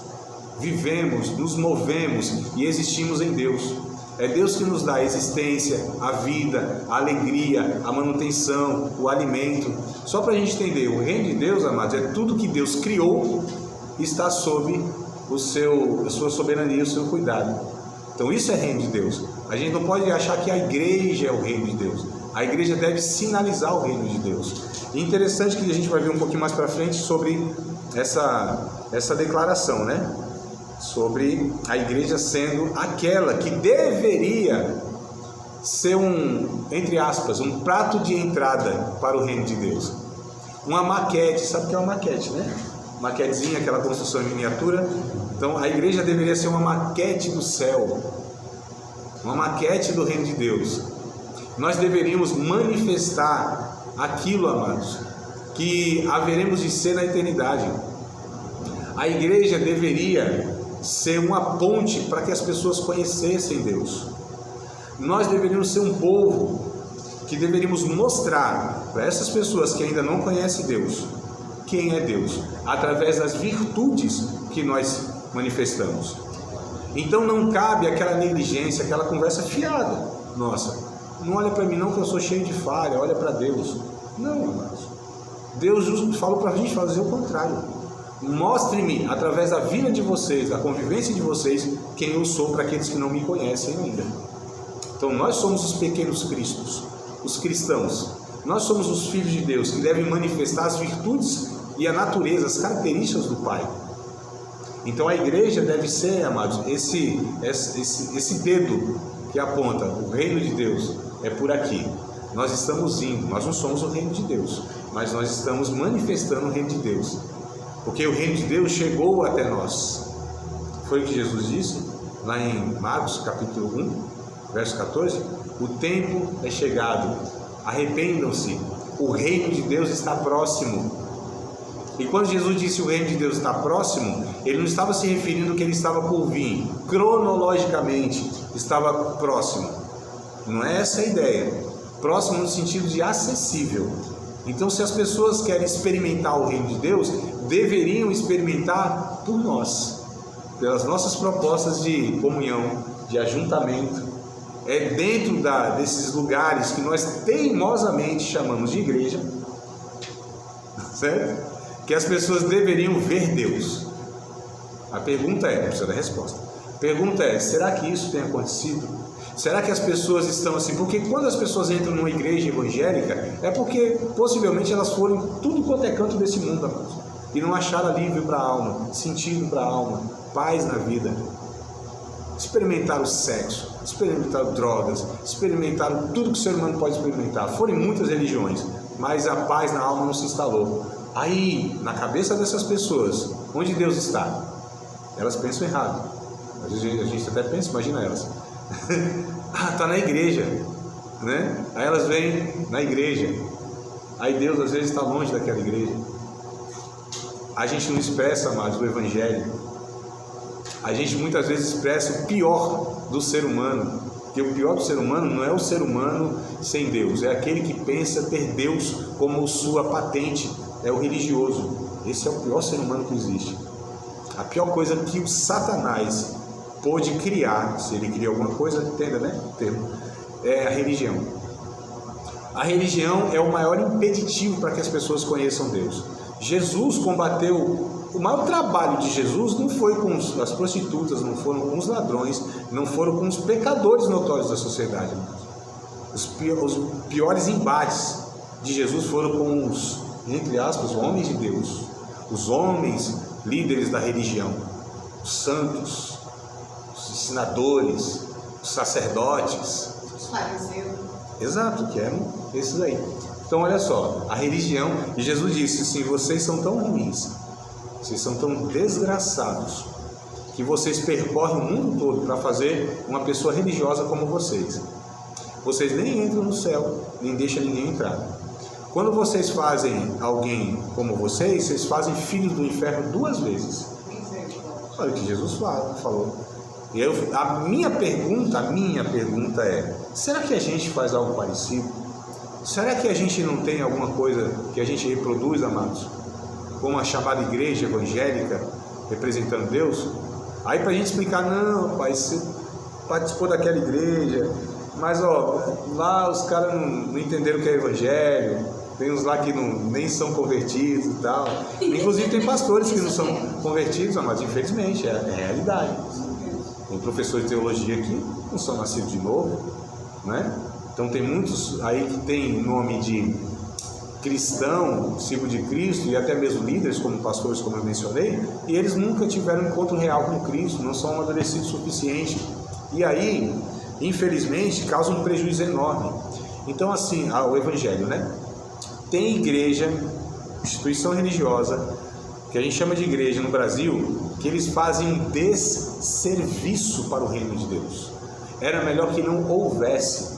vivemos, nos movemos e existimos em Deus. É Deus que nos dá a existência, a vida, a alegria, a manutenção, o alimento. Só para a gente entender, o reino de Deus, amados, é tudo que Deus criou e está sob a sua soberania, o seu cuidado. Então isso é reino de Deus. A gente não pode achar que a igreja é o reino de Deus. A igreja deve sinalizar o reino de Deus. E interessante que a gente vai ver um pouquinho mais para frente sobre essa declaração, né? Sobre a igreja sendo aquela que deveria ser entre aspas, um prato de entrada para o reino de Deus. Uma maquete, sabe o que é uma maquete, né? Maquetezinha, aquela construção em miniatura, Então a igreja deveria ser uma maquete do céu, uma maquete do reino de Deus. Nós deveríamos manifestar aquilo, amados, que haveremos de ser na eternidade. A igreja deveria ser uma ponte para que as pessoas conhecessem Deus. Nós deveríamos ser um povo que deveríamos mostrar para essas pessoas que ainda não conhecem Deus quem é Deus, através das virtudes que nós manifestamos. Então não cabe aquela negligência, aquela conversa fiada. Nossa, não olha para mim não que eu sou cheio de falha, olha para Deus. Não, amados. Deus falou para a gente fazer o contrário. Mostre-me, através da vida de vocês, da convivência de vocês, quem eu sou para aqueles que não me conhecem ainda. Então nós somos os pequenos cristos, os cristãos. Nós somos os filhos de Deus que devem manifestar as virtudes e a natureza, as características do Pai. Então a igreja deve ser, amados, esse dedo que aponta o reino de Deus é por aqui. Nós estamos indo, nós não somos o reino de Deus, mas nós estamos manifestando o reino de Deus, porque o reino de Deus chegou até nós. Foi o que Jesus disse lá em Marcos capítulo 1, verso 14: o tempo é chegado, arrependam-se, o reino de Deus está próximo. E quando Jesus disse o reino de Deus está próximo, ele não estava se referindo que ele estava por vir, cronologicamente estava próximo. Não é essa a ideia. Próximo no sentido de acessível. Então, se as pessoas querem experimentar o reino de Deus, deveriam experimentar por nós, pelas nossas propostas de comunhão, de ajuntamento. É dentro desses lugares que nós teimosamente chamamos de igreja, certo? Que as pessoas deveriam ver Deus. A pergunta é, não precisa da resposta. A pergunta é, será que isso tem acontecido? Será que as pessoas estão assim? Porque quando as pessoas entram numa igreja evangélica, é porque possivelmente elas foram em tudo quanto é canto desse mundo, amados, e não acharam alívio para a alma, sentido para a alma, paz na vida. Experimentaram sexo, experimentaram drogas, experimentaram tudo que o ser humano pode experimentar. Foram em muitas religiões, mas a paz na alma não se instalou. Aí, na cabeça dessas pessoas, onde Deus está? Elas pensam errado. Às vezes a gente até pensa, imagina elas. Está na igreja, né? Aí elas vêm na igreja. Aí Deus às vezes está longe daquela igreja. A gente não expressa, amados, o evangelho. A gente muitas vezes expressa o pior do ser humano. Porque o pior do ser humano não é o ser humano sem Deus, é aquele que pensa ter Deus como sua patente. É o religioso. Esse é o pior ser humano que existe. A pior coisa que o Satanás pôde criar, se ele cria alguma coisa, entenda, né? O termo, é a religião. A religião é o maior impeditivo para que as pessoas conheçam Deus. Jesus combateu, o maior trabalho de Jesus não foi com as prostitutas, não foram com os ladrões, não foram com os pecadores notórios da sociedade. Os piores embates de Jesus foram com os, entre aspas, homens de Deus, os homens líderes da religião, os santos, os ensinadores, os sacerdotes, Os fariseus. exato, que eram esses aí. Então olha só, a religião, e Jesus disse assim: vocês são tão ruins, vocês são tão desgraçados, que vocês percorrem o mundo todo para fazer uma pessoa religiosa como vocês. Vocês nem entram no céu, nem deixam ninguém entrar. Quando vocês fazem alguém como vocês fazem filhos do inferno 2 vezes. Olha o que Jesus falou. E a minha pergunta é: será que a gente faz algo parecido? Será que a gente não tem alguma coisa que a gente reproduz, amados? Como a chamada igreja evangélica, representando Deus? Aí para a gente explicar, não, pai, você participou daquela igreja, mas lá os caras não entenderam o que é evangelho. Tem uns lá que nem são convertidos e tal. Inclusive tem pastores que não são convertidos, mas infelizmente é a realidade. Tem professores de teologia que não são nascidos de novo, né? Então tem muitos aí que tem nome de cristão, discípulo de Cristo, e até mesmo líderes como pastores, como eu mencionei, e eles nunca tiveram um encontro real com Cristo, não são amadurecidos o suficiente. E aí, infelizmente, causa um prejuízo enorme. Então assim, o evangelho, né? Tem igreja, instituição religiosa, que a gente chama de igreja no Brasil, que eles fazem um desserviço para o reino de Deus. Era melhor que não houvesse.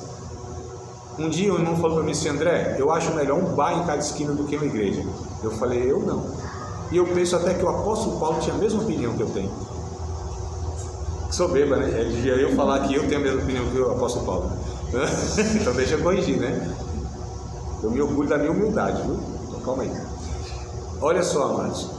Um dia o irmão falou para mim assim: André, eu acho melhor um bar em cada esquina do que uma igreja. Eu falei: eu não. E eu penso até que o apóstolo Paulo tinha a mesma opinião que eu tenho. Soberba, né? Ele devia eu falar que eu tenho a mesma opinião que o apóstolo Paulo. Então deixa eu corrigir, né? Eu me orgulho da minha humildade, viu? Então calma aí. Olha só, amados.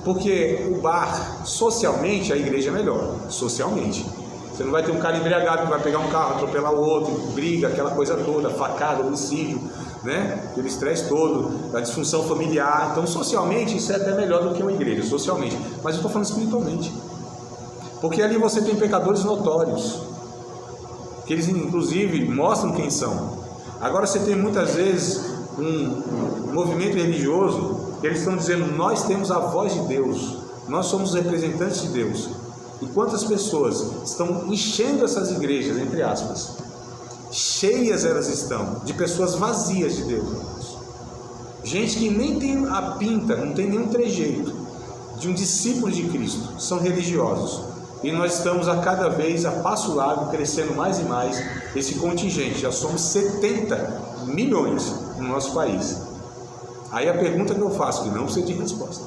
Porque o bar, socialmente, a igreja é melhor. Socialmente. Você não vai ter um cara embriagado que vai pegar um carro, atropelar o outro, briga, aquela coisa toda, facada, homicídio, né? Aquele estresse todo, a disfunção familiar. Então, socialmente, isso é até melhor do que uma igreja, socialmente. Mas eu estou falando espiritualmente. Porque ali você tem pecadores notórios, que eles, inclusive, mostram quem são. Agora, você tem muitas vezes um movimento religioso que eles estão dizendo: nós temos a voz de Deus, nós somos representantes de Deus. E quantas pessoas estão enchendo essas igrejas, entre aspas, cheias elas estão, de pessoas vazias de Deus. Gente que nem tem a pinta, não tem nenhum trejeito de um discípulo de Cristo, são religiosos. E nós estamos a cada vez, a passo largo, crescendo mais e mais esse contingente. Já somos 70 milhões no nosso país. Aí a pergunta que eu faço, que não precisa de resposta,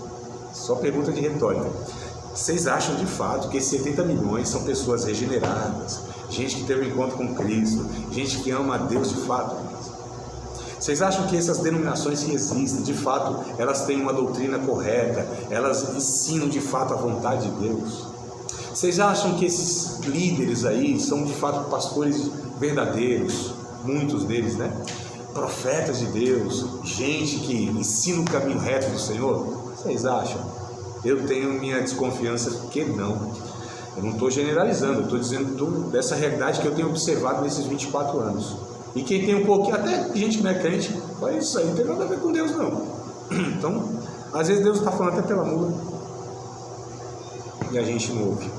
só pergunta de retórica: vocês acham de fato que esses 70 milhões são pessoas regeneradas, gente que teve um encontro com Cristo, gente que ama a Deus de fato? Vocês acham que essas denominações que existem, de fato, elas têm uma doutrina correta, elas ensinam de fato a vontade de Deus? Vocês acham que esses líderes aí são de fato pastores verdadeiros, muitos deles, né? Profetas de Deus, gente que ensina o caminho reto do Senhor? Vocês acham? Eu tenho minha desconfiança que não. Eu não estou generalizando, eu estou dizendo dessa realidade que eu tenho observado nesses 24 anos. E quem tem um pouquinho, até gente que não é crente, olha isso aí, não tem nada a ver com Deus não. Então, às vezes Deus está falando até pela mula e a gente não ouve.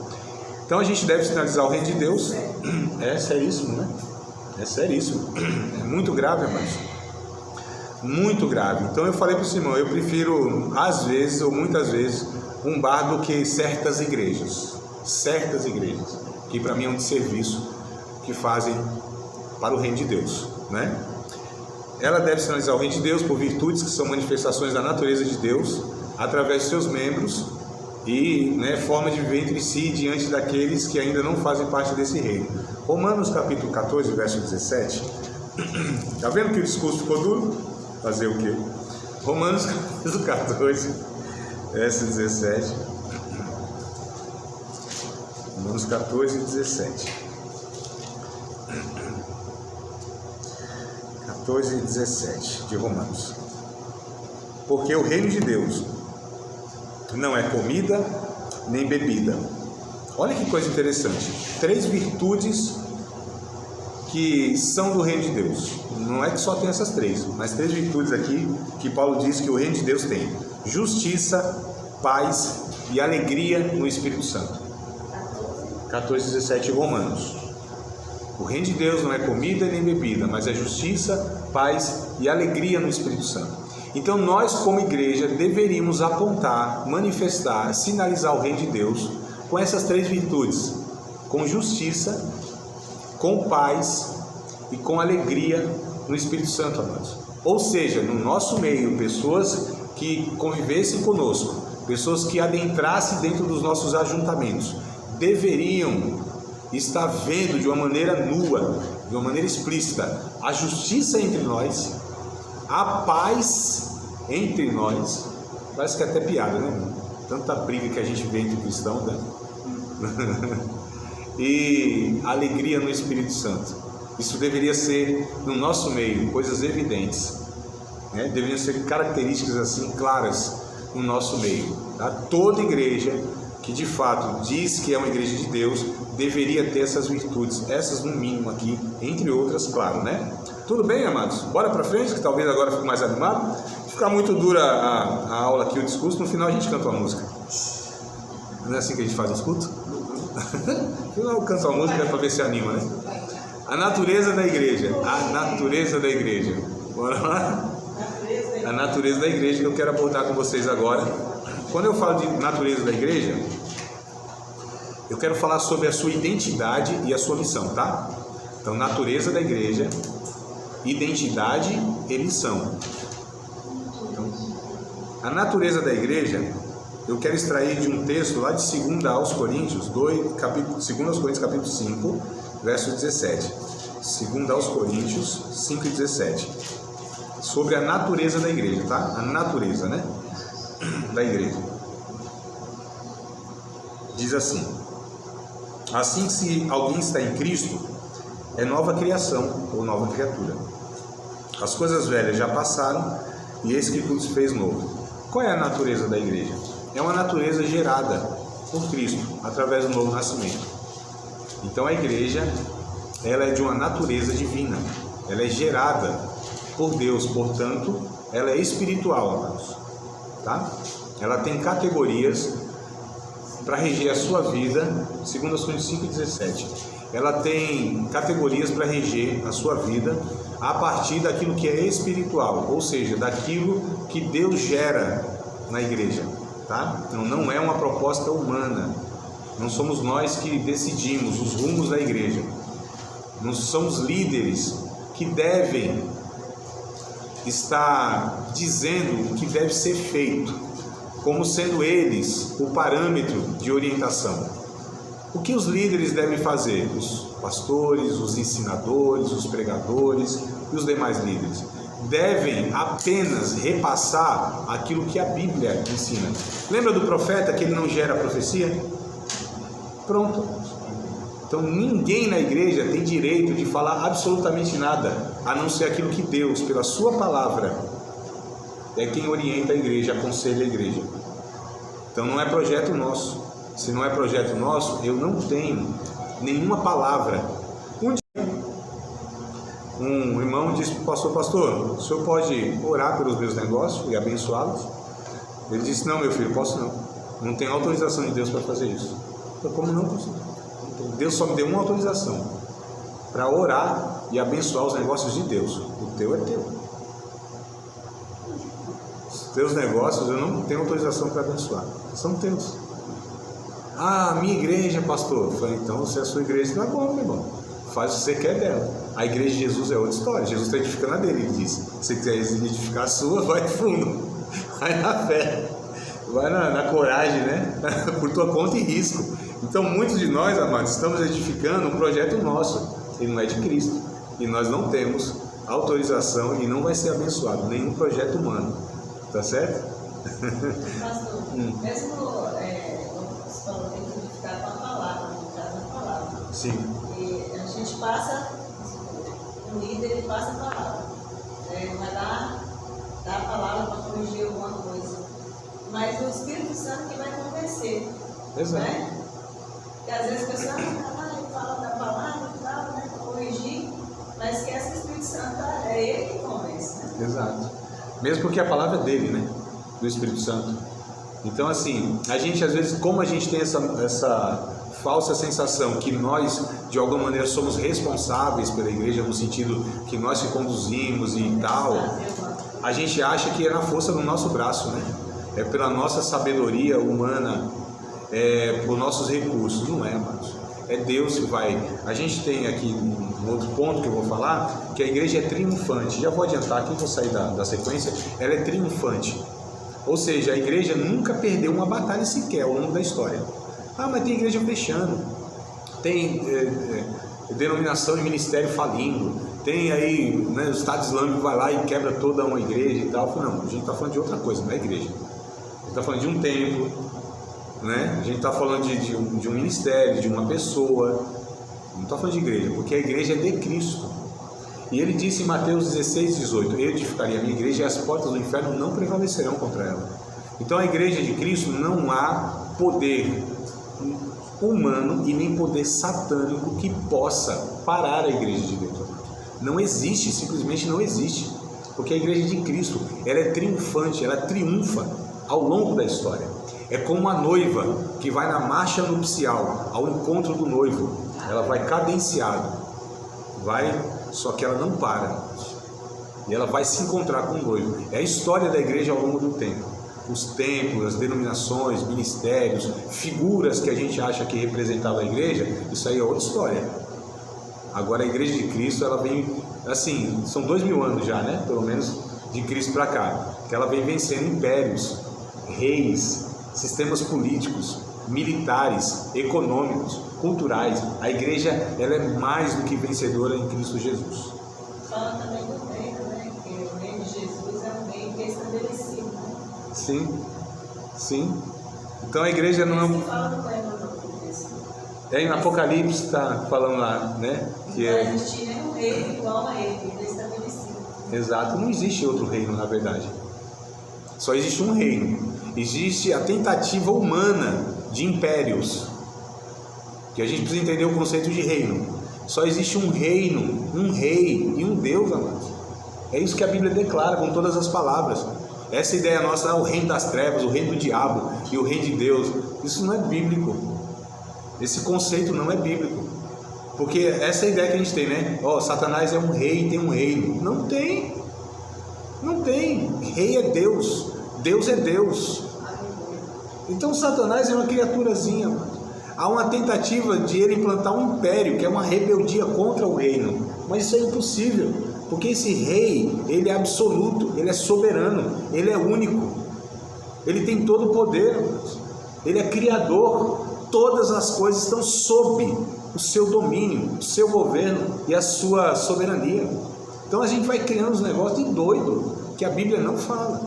Então a gente deve sinalizar o reino de Deus. É seríssimo, né? É seríssimo. É muito grave, amados. Muito grave. Então eu falei para o Simão: eu prefiro, às vezes, ou muitas vezes, um bar do que certas igrejas. Certas igrejas, que para mim é um desserviço que fazem para o reino de Deus, né? Ela deve sinalizar o reino de Deus por virtudes que são manifestações da natureza de Deus, através de seus membros, e, né, forma de viver entre si diante daqueles que ainda não fazem parte desse reino. Romanos capítulo 14, verso 17. Está vendo que o discurso ficou duro? Fazer o quê? Romanos capítulo 14, verso 17. Romanos 14, 17. 14 e 17 de Romanos. Porque o reino de Deus não é comida nem bebida. Olha que coisa interessante. 3 virtudes que são do reino de Deus. Não é que só tem essas 3, mas 3 virtudes aqui que Paulo diz que o reino de Deus tem: justiça, paz e alegria no Espírito Santo. 14 e 17 Romanos. O reino de Deus não é comida nem bebida, mas é justiça, paz e alegria no Espírito Santo. Então nós, como igreja, deveríamos apontar, manifestar, sinalizar o reino de Deus com essas 3 virtudes: com justiça, com paz e com alegria no Espírito Santo, amados. Ou seja, no nosso meio, pessoas que convivessem conosco, pessoas que adentrassem dentro dos nossos ajuntamentos, deveriam estar vendo de uma maneira nua, de uma maneira explícita, a justiça entre nós, a paz entre nós. Parece que é até piada, né? Tanta briga que a gente vê entre cristãos, né? E alegria no Espírito Santo. Isso deveria ser no nosso meio, coisas evidentes, né? Deveriam ser características assim claras no nosso meio, tá? Toda igreja que de fato diz que é uma igreja de Deus deveria ter essas virtudes, essas no mínimo aqui, entre outras, claro, né? Tudo bem, amados? Bora para frente, que talvez agora fique mais animado. Se ficar muito dura a aula aqui, o discurso, no final a gente canta uma música. Não é assim que a gente faz os cultos? No final canta uma música para ver se anima, né? A natureza da igreja. A natureza da igreja. Bora lá? A natureza da igreja que eu quero abordar com vocês agora. Quando eu falo de natureza da igreja, eu quero falar sobre a sua identidade e a sua missão, tá? Então, natureza da igreja, identidade e missão. Então, a natureza da igreja, eu quero extrair de um texto lá de 2 aos Coríntios, 2 aos Coríntios capítulo 5, verso 17. 2 aos Coríntios 5 e 17. Sobre a natureza da igreja, tá? A natureza, né? Da igreja. Diz assim: assim que se alguém está em Cristo, é nova criação ou nova criatura. As coisas velhas já passaram e eis que tudo se fez novo. Qual é a natureza da igreja? É uma natureza gerada por Cristo, através do novo nascimento. Então a igreja, ela é de uma natureza divina, ela é gerada por Deus, portanto, ela é espiritual, amados, tá? Ela tem categorias para reger a sua vida, segundo as Coríntios 5:17. Ela tem categorias para reger a sua vida a partir daquilo que é espiritual, ou seja, daquilo que Deus gera na igreja, tá? Então não é uma proposta humana, não somos nós que decidimos os rumos da igreja, nós somos líderes que devem estar dizendo o que deve ser feito, como sendo eles o parâmetro de orientação. O que os líderes devem fazer? Os pastores, os ensinadores, os pregadores e os demais líderes devem apenas repassar aquilo que a Bíblia ensina. Lembra do profeta que ele não gera profecia? Pronto. Então ninguém na igreja tem direito de falar absolutamente nada, a não ser aquilo que Deus, pela sua palavra, é quem orienta a igreja, aconselha a igreja. Então não é projeto nosso. Se não é projeto nosso, eu não tenho nenhuma palavra. Um irmão disse para o pastor, o senhor pode orar pelos meus negócios e abençoá-los? Ele disse, não, meu filho, posso não. Não tenho autorização de Deus para fazer isso. Eu, como não consigo? Deus só me deu uma autorização para orar e abençoar os negócios de Deus. O teu é teu. Os teus negócios eu não tenho autorização para abençoar. São teus. Ah, minha igreja, pastor. Eu falei, então se é a sua igreja, tá bom, meu irmão. Faz o que você quer dela. A igreja de Jesus é outra história. Jesus está edificando a dele, ele disse. Se você quiser edificar a sua, vai fundo. Vai na fé. Vai na coragem, né? Por tua conta e risco. Então, muitos de nós, amados, estamos edificando um projeto nosso. Ele não é de Cristo. E nós não temos autorização e não vai ser abençoado. Nenhum projeto humano. Tá certo? Pastor, mesmo você falou que tem que edificar com a palavra, no caso a palavra. Sim. E a gente passa, o líder ele passa a palavra. Vai dar a palavra para corrigir alguma coisa. Mas o Espírito Santo que vai convencer. Exato. Né? E às vezes a pessoa fala da palavra e tal, né, para corrigir, mas esquece que o Espírito Santo é ele que convence. Né? Exato. Mesmo porque a palavra é dele, né? Do Espírito Santo. Então, assim, a gente às vezes, como a gente tem essa falsa sensação que nós, de alguma maneira, somos responsáveis pela igreja, no sentido que nós que conduzimos e tal, a gente acha que é na força do nosso braço, né? É pela nossa sabedoria humana, por nossos recursos. Não é, amados. É Deus que vai. A gente tem aqui um outro ponto que eu vou falar, que a igreja é triunfante. Já vou adiantar aqui, vou sair da sequência. Ela é triunfante. Ou seja, a igreja nunca perdeu uma batalha sequer ao longo da história. Ah, mas tem igreja fechando, tem denominação e ministério falindo, tem aí, né, o Estado Islâmico vai lá e quebra toda uma igreja e tal. Não, a gente está falando de outra coisa, não é igreja. A gente está falando de um templo, né? A gente está falando de um ministério, de uma pessoa. Não está falando de igreja, porque a igreja é de Cristo. E ele disse em Mateus 16:18, eu edificaria a minha igreja e as portas do inferno não prevalecerão contra ela. Então a igreja de Cristo não há poder humano e nem poder satânico que possa parar a igreja de Deus. Não existe, simplesmente não existe. Porque a igreja de Cristo, ela é triunfante, ela triunfa ao longo da história. É como a noiva que vai na marcha nupcial, ao encontro do noivo. Ela vai cadenciada, só que ela não para. E ela vai se encontrar com o noivo. É a história da igreja ao longo do tempo. os templos, as denominações, ministérios, figuras que a gente acha que representavam a igreja, isso aí é outra história. Agora a igreja de Cristo, ela vem, assim, são 2000 anos já, né? Pelo menos de Cristo para cá, que ela vem vencendo impérios, reis, sistemas políticos, militares, econômicos, culturais. A igreja, ela é mais do que vencedora em Cristo Jesus. Fala também do reino, né? Que o reino de Jesus é um reino que é estabelecido. Sim, sim. Então a igreja não é Você fala do reino do Apocalipse. em Apocalipse está falando lá, né? Que Não é existe nenhum reino igual a ele, ele é estabelecido. exato, não existe outro reino na verdade. Só existe um reino. Existe a tentativa humana de impérios. Que a gente precisa entender o conceito de reino. Só existe um reino, um rei e um Deus, amados. É isso que a Bíblia declara com todas as palavras. Essa ideia nossa, o reino das trevas, o reino do diabo e o reino de Deus, isso não é bíblico. Esse conceito não é bíblico. Porque essa é a ideia que a gente tem, né? Satanás é um rei, tem um reino. Não tem. Não tem. Rei é Deus. Deus é Deus. Então Satanás é uma criaturazinha, mano. Há uma tentativa de ele implantar um império, que é uma rebeldia contra o reino. Mas isso é impossível. Porque esse rei, ele é absoluto, ele é soberano, ele é único. Ele tem todo o poder, amados. Ele é criador. Todas as coisas estão sob o seu domínio, o seu governo e a sua soberania. Então a gente vai criando uns negócios de doido que a Bíblia não fala,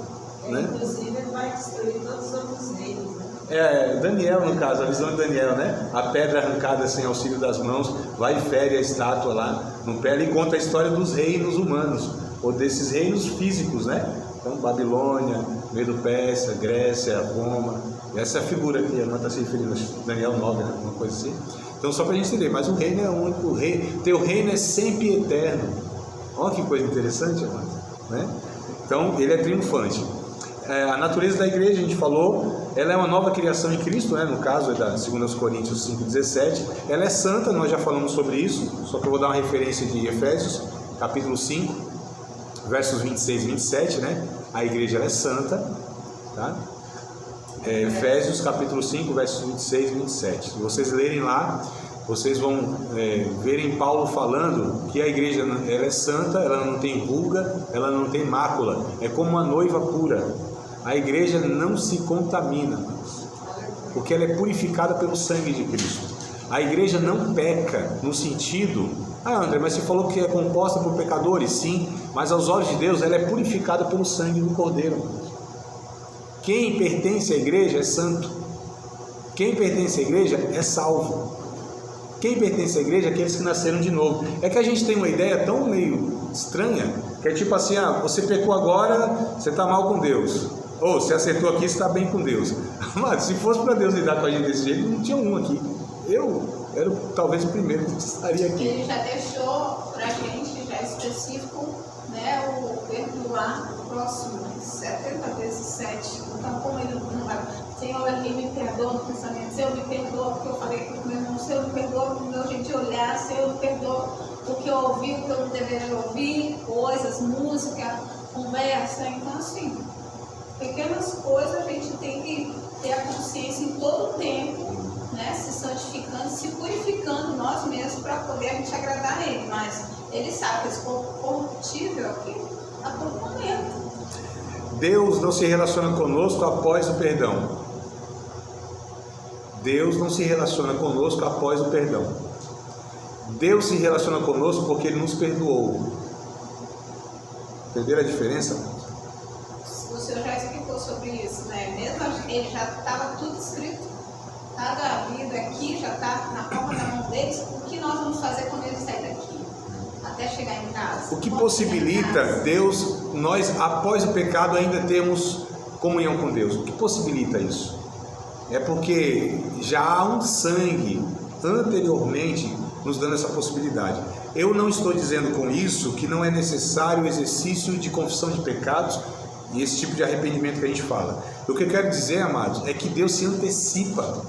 né? Inclusive ele vai destruir todos os outros reinos, né? Daniel, no caso, a visão de Daniel, né? A pedra arrancada sem auxílio das mãos, vai e fere a estátua lá no pé. Ele conta a história dos reinos humanos, ou desses reinos físicos, né? Então Babilônia, Medo-Pérsia, Grécia, Roma. Essa é a figura que a irmã está se referindo, Daniel 9, né? Uma coisa assim. Então só para a gente entender, mas o reino é único, teu reino é sempre eterno. Olha que coisa interessante, amado, né? Então ele é triunfante. A natureza da igreja, a gente falou, ela é uma nova criação em Cristo, né? No caso é da 2 Coríntios 5,17. Ela é santa, nós já falamos sobre isso, só que eu vou dar uma referência de Efésios, capítulo 5, versos 26 e 27, né? A igreja ela é santa, tá? Efésios capítulo 5, versos 26 e 27. Se vocês lerem lá, vocês vão verem Paulo falando que a igreja ela é santa, ela não tem ruga, ela não tem mácula, é como uma noiva pura. A igreja não se contamina, porque ela é purificada pelo sangue de Cristo. A igreja não peca no sentido, André, mas você falou que é composta por pecadores, sim, mas aos olhos de Deus ela é purificada pelo sangue do Cordeiro. Quem pertence à igreja é santo. Quem pertence à igreja é salvo. Quem pertence à igreja é aqueles que nasceram de novo. É que a gente tem uma ideia tão meio estranha, que é tipo assim, você pecou agora, você está mal com Deus. Ou você acertou aqui, você está bem com Deus. Mas se fosse para Deus lidar com a gente desse jeito, não tinha um aqui. Eu era talvez o primeiro que estaria aqui. Ele já deixou para a gente, já específico, né, o perdoar o próximo, 70 vezes 7. Então, como ele não vai, Senhor, ele me perdoa no pensamento, Senhor, me perdoa porque eu falei com o meu irmão, Senhor, me perdoa pelo meu jeito de olhar, Senhor, me perdoa porque eu ouvi o que eu não deveria ouvir, coisas, música, conversa. Então, assim, pequenas coisas a gente tem que ter a consciência em todo o tempo, né, se santificando, se purificando nós mesmos para poder a gente agradar a Ele. Mas Ele sabe que esse corpo corruptível aqui a todo momento. Deus não se relaciona conosco após o perdão. Deus não se relaciona conosco após o perdão. Deus se relaciona conosco porque Ele nos perdoou. Entenderam a diferença? O senhor já explicou sobre isso, né? Mesmo ele já estava tudo escrito, cada vida aqui já está na palma da mão deles. O que nós vamos fazer quando ele sair daqui? Até chegar em casa. O que possibilita Deus, nós após o pecado ainda temos comunhão com Deus. O que possibilita isso? É porque já há um sangue anteriormente nos dando essa possibilidade. Eu não estou dizendo com isso que não é necessário o exercício de confissão de pecados e esse tipo de arrependimento que a gente fala. O que eu quero dizer, amados, é que Deus se antecipa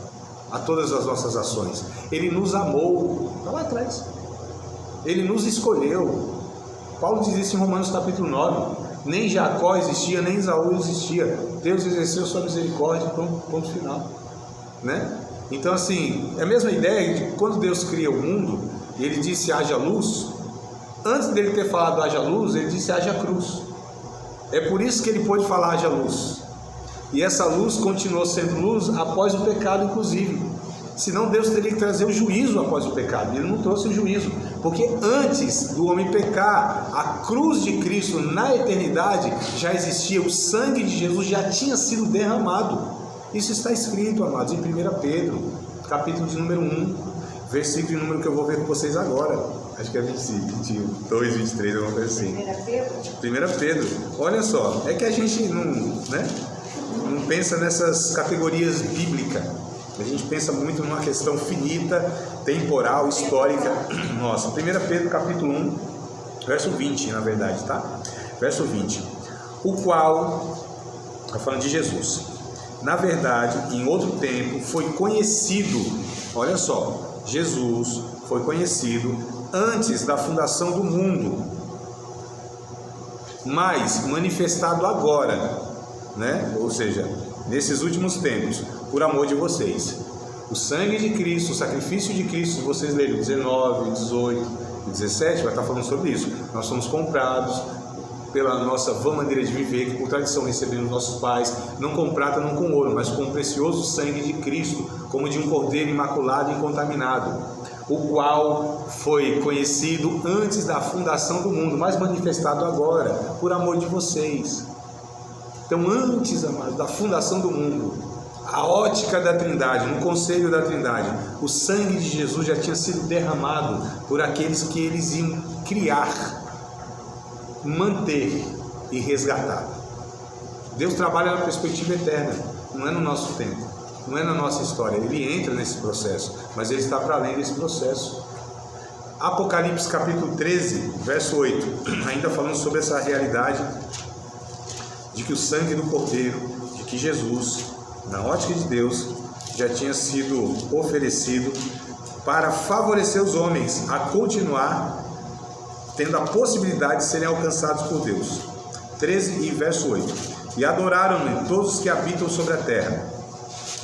a todas as nossas ações. Ele nos amou, está lá atrás. Ele nos escolheu. Paulo diz isso em Romanos capítulo 9. Nem Jacó existia, nem Esaú existia. Deus exerceu sua misericórdia, ponto final, né? Então assim, é a mesma ideia de quando Deus cria o mundo e ele disse haja luz, antes dele ter falado haja luz, ele disse haja cruz. É por isso que ele pôde falar haja luz. E essa luz continuou sendo luz após o pecado, inclusive. Senão Deus teria que trazer o juízo após o pecado. Ele não trouxe o juízo, porque antes do homem pecar, a cruz de Cristo na eternidade já existia, o sangue de Jesus já tinha sido derramado. Isso está escrito, amados, em 1 Pedro, capítulo de número 1, versículo de número que eu vou ver com vocês agora. Acho que é 22, 23, alguma coisa assim. 1 Pedro. Olha só, é que a gente não pensa nessas categorias bíblicas. A gente pensa muito numa questão finita, temporal, histórica. Nossa, 1 Pedro capítulo 1, verso 20, na verdade, tá? Verso 20. O qual, está falando de Jesus, na verdade, em outro tempo, foi conhecido, olha só, Jesus foi conhecido antes da fundação do mundo, mas manifestado agora, né? Ou seja, nesses últimos tempos, por amor de vocês. O sangue de Cristo, o sacrifício de Cristo, se vocês lerem 19, 18 e 17, vai estar falando sobre isso. Nós somos comprados pela nossa vã maneira de viver, que por tradição recebemos nossos pais, não com prata, não com ouro, mas com o precioso sangue de Cristo, como de um cordeiro imaculado e incontaminado, o qual foi conhecido antes da fundação do mundo, mas manifestado agora, por amor de vocês. Então, antes, amados, da fundação do mundo, a ótica da Trindade, no conselho da Trindade, o sangue de Jesus já tinha sido derramado por aqueles que eles iam criar, manter e resgatar. Deus trabalha na perspectiva eterna, não é no nosso tempo, não é na nossa história. Ele entra nesse processo, mas ele está para além desse processo. Apocalipse capítulo 13, verso 8, ainda falando sobre essa realidade de que o sangue do Cordeiro, de que Jesus, na ótica de Deus, já tinha sido oferecido para favorecer os homens a continuar tendo a possibilidade de serem alcançados por Deus. 13 e verso 8. E adoraram-me todos os que habitam sobre a terra,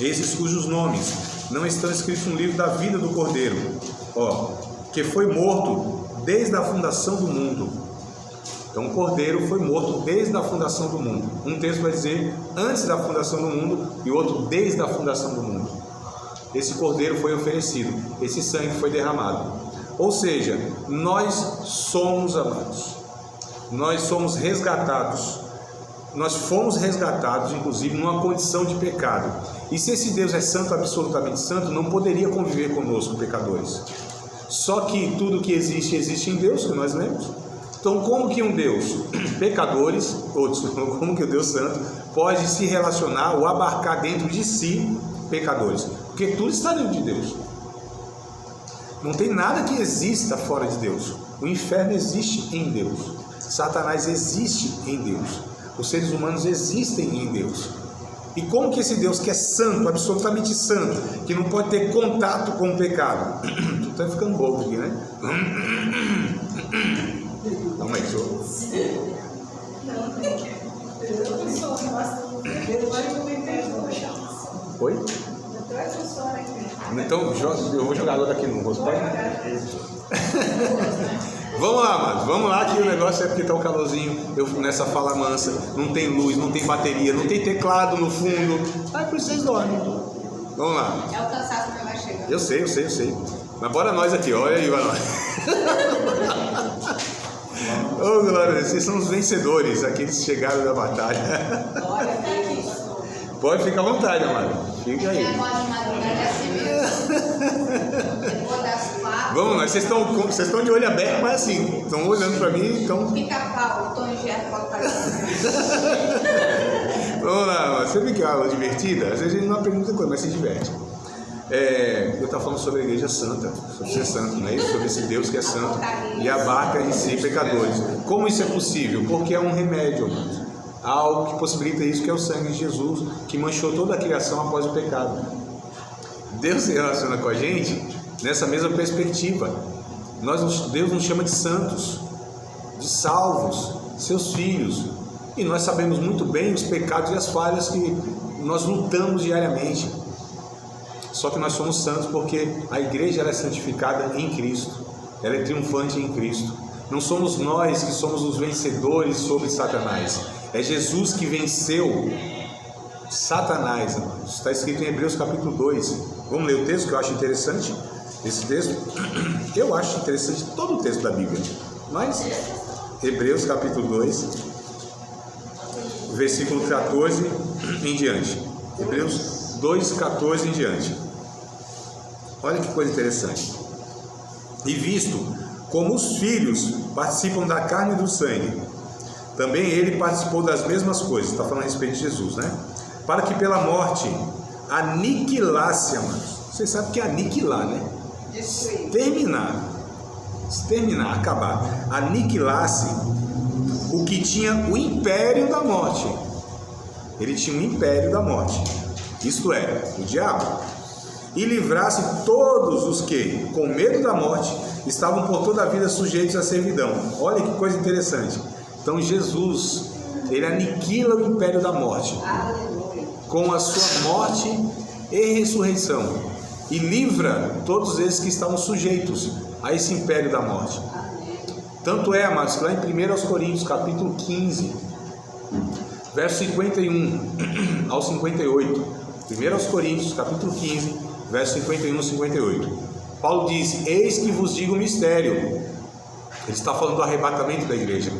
esses cujos nomes não estão escritos no livro da vida do Cordeiro, que foi morto desde a fundação do mundo. Então o Cordeiro foi morto desde a fundação do mundo. Um texto vai dizer antes da fundação do mundo e outro desde a fundação do mundo. Esse Cordeiro foi oferecido, esse sangue foi derramado. Ou seja, nós somos amados, nós somos resgatados, nós fomos resgatados, inclusive, numa condição de pecado. E se esse Deus é santo, absolutamente santo, não poderia conviver conosco, pecadores. Só que tudo que existe, existe em Deus, que nós lemos. Então, como que um Deus, pecadores, como que o Deus santo, pode se relacionar ou abarcar dentro de si pecadores? Porque tudo está dentro de Deus. Não tem nada que exista fora de Deus. O inferno existe em Deus. Satanás existe em Deus. Os seres humanos existem em Deus. E como que esse Deus que é santo, absolutamente santo, que não pode ter contato com o pecado? Tu tá ficando bobo aqui, né? Calma aí, senhor. Oi? Então, eu vou jogar a aqui no rosto. Vamos lá, mano. Vamos lá que o negócio é porque tá um calorzinho. Eu nessa fala mansa. Não tem luz, não tem bateria, não tem teclado no fundo. Ai, por isso vocês dormem. Vamos lá. É o cansaço que vai chegar. Eu sei. Mas bora nós aqui, olha aí, vai nós. Ô, glória, vocês são os vencedores, aqueles que chegaram da batalha. Pode ficar à vontade, amado. Fica aí. Vamos lá, vocês estão de olho aberto, mas assim, estão olhando para mim, então. Pica-pau, o Tony Gerard pode fazer. Vamos lá, você vê que é uma aula divertida? Às vezes ele não aprende muita coisa, mas se diverte. Eu estava falando sobre a igreja santa, sobre ser santo, não é isso? Sobre esse Deus que é santo e abarca em si pecadores. Como isso é possível? Porque é um remédio, algo que possibilita isso, que é o sangue de Jesus, que manchou toda a criação após o pecado. Deus se relaciona com a gente nessa mesma perspectiva. Deus nos chama de santos, de salvos, seus filhos. E nós sabemos muito bem os pecados e as falhas que nós lutamos diariamente. Só que nós somos santos porque a igreja ela é santificada em Cristo. Ela é triunfante em Cristo. Não somos nós que somos os vencedores sobre Satanás. É Jesus que venceu Satanás, amados. Está escrito em Hebreus capítulo 2. Vamos ler o texto que eu acho interessante. Esse texto, eu acho interessante todo o texto da Bíblia. Mas, Hebreus capítulo 2, versículo 14 em diante. Hebreus 2, 14 em diante. Olha que coisa interessante. E visto como os filhos participam da carne e do sangue, também ele participou das mesmas coisas. Está falando a respeito de Jesus, né? Para que pela morte aniquilasse, amados. Vocês sabem que é aniquilar, né? Exterminar, acabar. Aniquilasse o que tinha o império da morte. Ele tinha o império da morte, isto é, o diabo. E livrasse todos os que, com medo da morte, estavam por toda a vida sujeitos à servidão. Olha que coisa interessante. Então Jesus, ele aniquila o império da morte com a sua morte e ressurreição. E livra todos esses que estavam sujeitos a esse império da morte. Tanto é, amados, que lá em 1 Coríntios capítulo 15, verso 51 ao 58. 1 Coríntios capítulo 15, verso 51 ao 58. Paulo diz: eis que vos digo um mistério. Ele está falando do arrebatamento da igreja.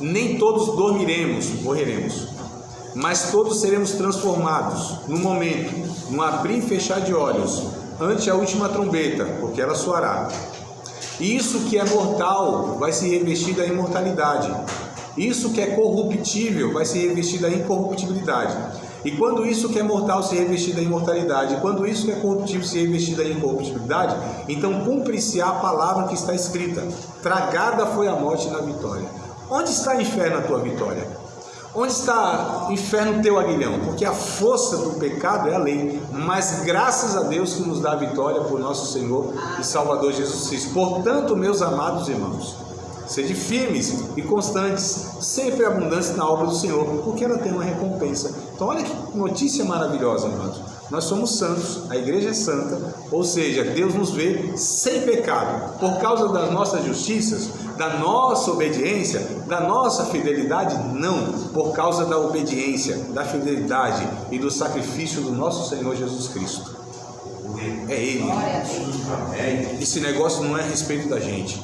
Nem todos dormiremos, morreremos, mas todos seremos transformados no momento, no abrir e fechar de olhos, ante a última trombeta, porque ela soará. Isso que é mortal vai se revestir da imortalidade. Isso que é corruptível vai se revestir da incorruptibilidade. E quando isso que é mortal se revestir da imortalidade, e quando isso que é corruptível se revestir da incorruptibilidade, então cumpre-se a palavra que está escrita: tragada foi a morte na vitória. Onde está o inferno, a tua vitória? Onde está o inferno, teu aguilhão? Porque a força do pecado é a lei, mas graças a Deus que nos dá a vitória por nosso Senhor e Salvador Jesus Cristo. Portanto, meus amados irmãos, sede firmes e constantes, sempre abundantes na obra do Senhor, porque ela tem uma recompensa. Então olha que notícia maravilhosa, amados. Nós somos santos, a igreja é santa, ou seja, Deus nos vê sem pecado, por causa das nossas justiças, da nossa obediência, da nossa fidelidade? Não, por causa da obediência, da fidelidade e do sacrifício do nosso Senhor Jesus Cristo. É Ele. Esse negócio não é a respeito da gente.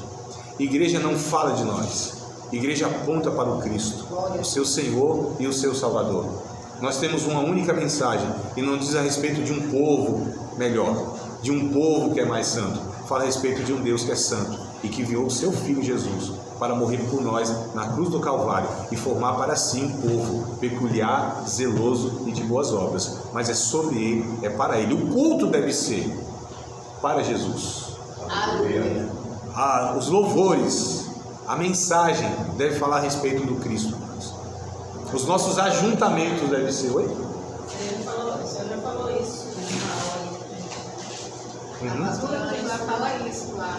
Igreja não fala de nós. Igreja aponta para o Cristo, o seu Senhor e o seu Salvador. Nós temos uma única mensagem e não diz a respeito de um povo melhor, de um povo que é mais santo. Fala a respeito de um Deus que é santo e que enviou o seu Filho Jesus para morrer por nós na cruz do Calvário e formar para si um povo peculiar, zeloso e de boas obras. Mas é sobre ele, é para ele. O culto deve ser para Jesus. Os louvores, a mensagem deve falar a respeito do Cristo. Os nossos ajuntamentos devem ser. Oi? O senhor já falou isso A pastora já fala isso lá.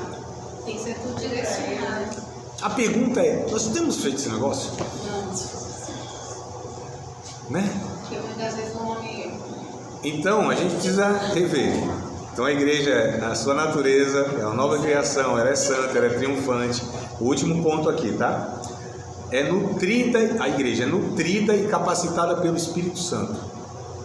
Tem que ser tudo direcionado. A pergunta é: nós temos feito esse negócio? Não. Né? Porque muitas vezes o homem. Então a gente precisa rever. Então a igreja, na sua natureza, é uma nova criação, ela é santa, ela é triunfante. O último ponto aqui, tá? É nutrida, a igreja é nutrida e capacitada pelo Espírito Santo.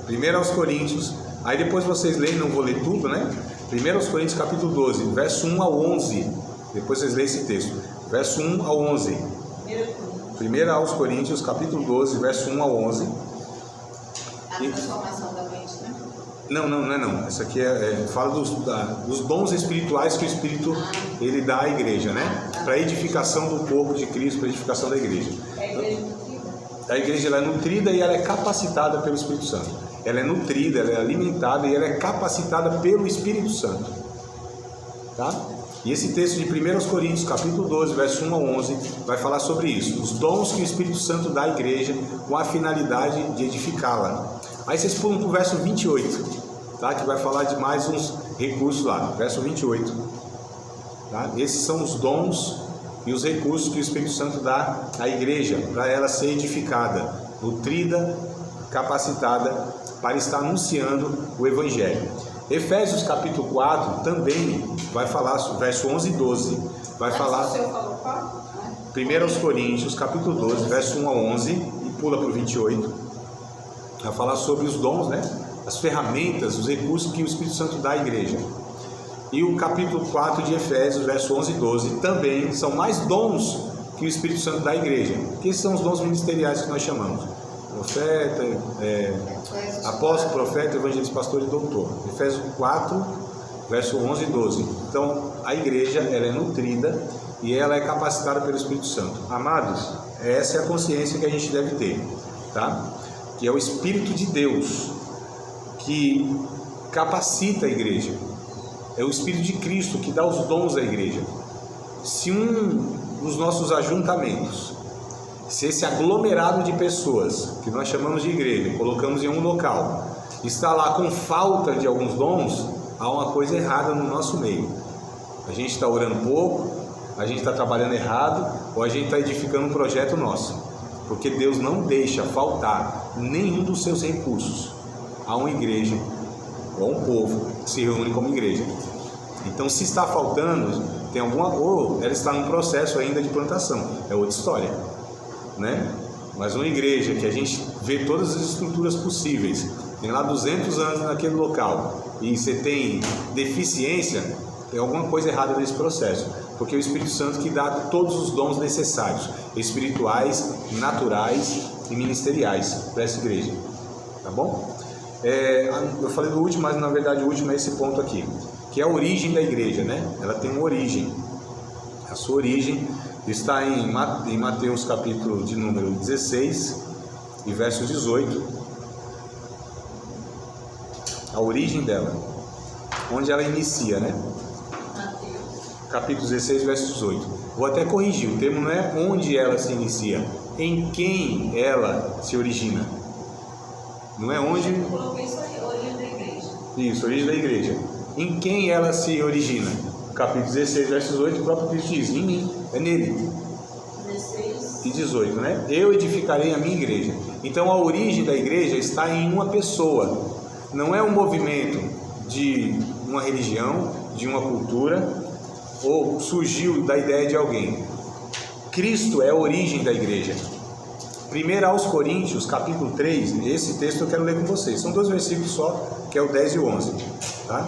1 aos Coríntios, aí depois vocês leem, não vou ler tudo, né? 1 aos Coríntios capítulo 12, verso 1 ao 11. Depois vocês leem esse texto, verso 1 ao 11. 1 aos Coríntios capítulo 12, verso 1 ao 11. A transformação da mente, né? Não. Essa aqui fala dos dons espirituais que o Espírito ele dá à igreja, né? Para a edificação do corpo de Cristo, para a edificação da igreja. A igreja ela é nutrida e ela é capacitada pelo Espírito Santo. Ela é nutrida, ela é alimentada e ela é capacitada pelo Espírito Santo. Tá? E esse texto de 1 Coríntios, capítulo 12, verso 1 ao 11, vai falar sobre isso. Os dons que o Espírito Santo dá à igreja com a finalidade de edificá-la. Aí vocês pulam para o verso 28, tá? Que vai falar de mais uns recursos lá. Verso 28. Tá? Esses são os dons e os recursos que o Espírito Santo dá à igreja para ela ser edificada, nutrida, capacitada para estar anunciando o Evangelho. Efésios capítulo 4 também vai falar, verso 11 e 12, vai falar... 1 Coríntios capítulo 12, verso 1 a 11, e pula para o 28, vai falar sobre os dons, né? As ferramentas, os recursos que o Espírito Santo dá à igreja. E o capítulo 4 de Efésios, verso 11 e 12, também são mais dons que o Espírito Santo dá à igreja, que são os dons ministeriais que nós chamamos: profeta, apóstolo, profeta, evangelista, pastor e doutor. Efésios 4, verso 11 e 12. Então, a igreja, ela é nutrida e ela é capacitada pelo Espírito Santo. Amados, essa é a consciência que a gente deve ter, tá? Que é o Espírito de Deus que capacita a igreja. É o Espírito de Cristo que dá os dons à igreja. Se um dos nossos ajuntamentos, se esse aglomerado de pessoas, que nós chamamos de igreja, colocamos em um local, está lá com falta de alguns dons, há uma coisa errada no nosso meio. A gente está orando pouco, a gente está trabalhando errado, ou a gente está edificando um projeto nosso. Porque Deus não deixa faltar nenhum dos seus recursos a uma igreja, ou a um povo que se reúne como igreja. Então, se está faltando, tem alguma, ou ela está num processo ainda de plantação, é outra história, né? Mas uma igreja que a gente vê todas as estruturas possíveis, tem lá 200 anos naquele local, e você tem deficiência, tem alguma coisa errada nesse processo, porque é o Espírito Santo que dá todos os dons necessários, espirituais, naturais e ministeriais para essa igreja, tá bom? Eu falei do último, mas na verdade o último é esse ponto aqui, que é a origem da igreja, né? Ela tem uma origem. A sua origem está em Mateus capítulo de número 16 e verso 18. A origem dela, onde ela inicia, né? Capítulo 16, verso 18. Vou até corrigir, o termo não é onde ela se inicia, em quem ela se origina. Não é onde... Eu coloquei isso aí, origem da igreja. Isso, origem da igreja. Em quem ela se origina? Capítulo 16, verso 18, o próprio Cristo diz: em mim, é nele. 16 e 18, né? Eu edificarei a minha igreja. Então a origem da igreja está em uma pessoa. Não é um movimento de uma religião, de uma cultura, ou surgiu da ideia de alguém. Cristo é a origem da igreja. 1 aos Coríntios, capítulo 3, esse texto eu quero ler com vocês. São 2 versículos só, que é o 10 e o 11. Tá?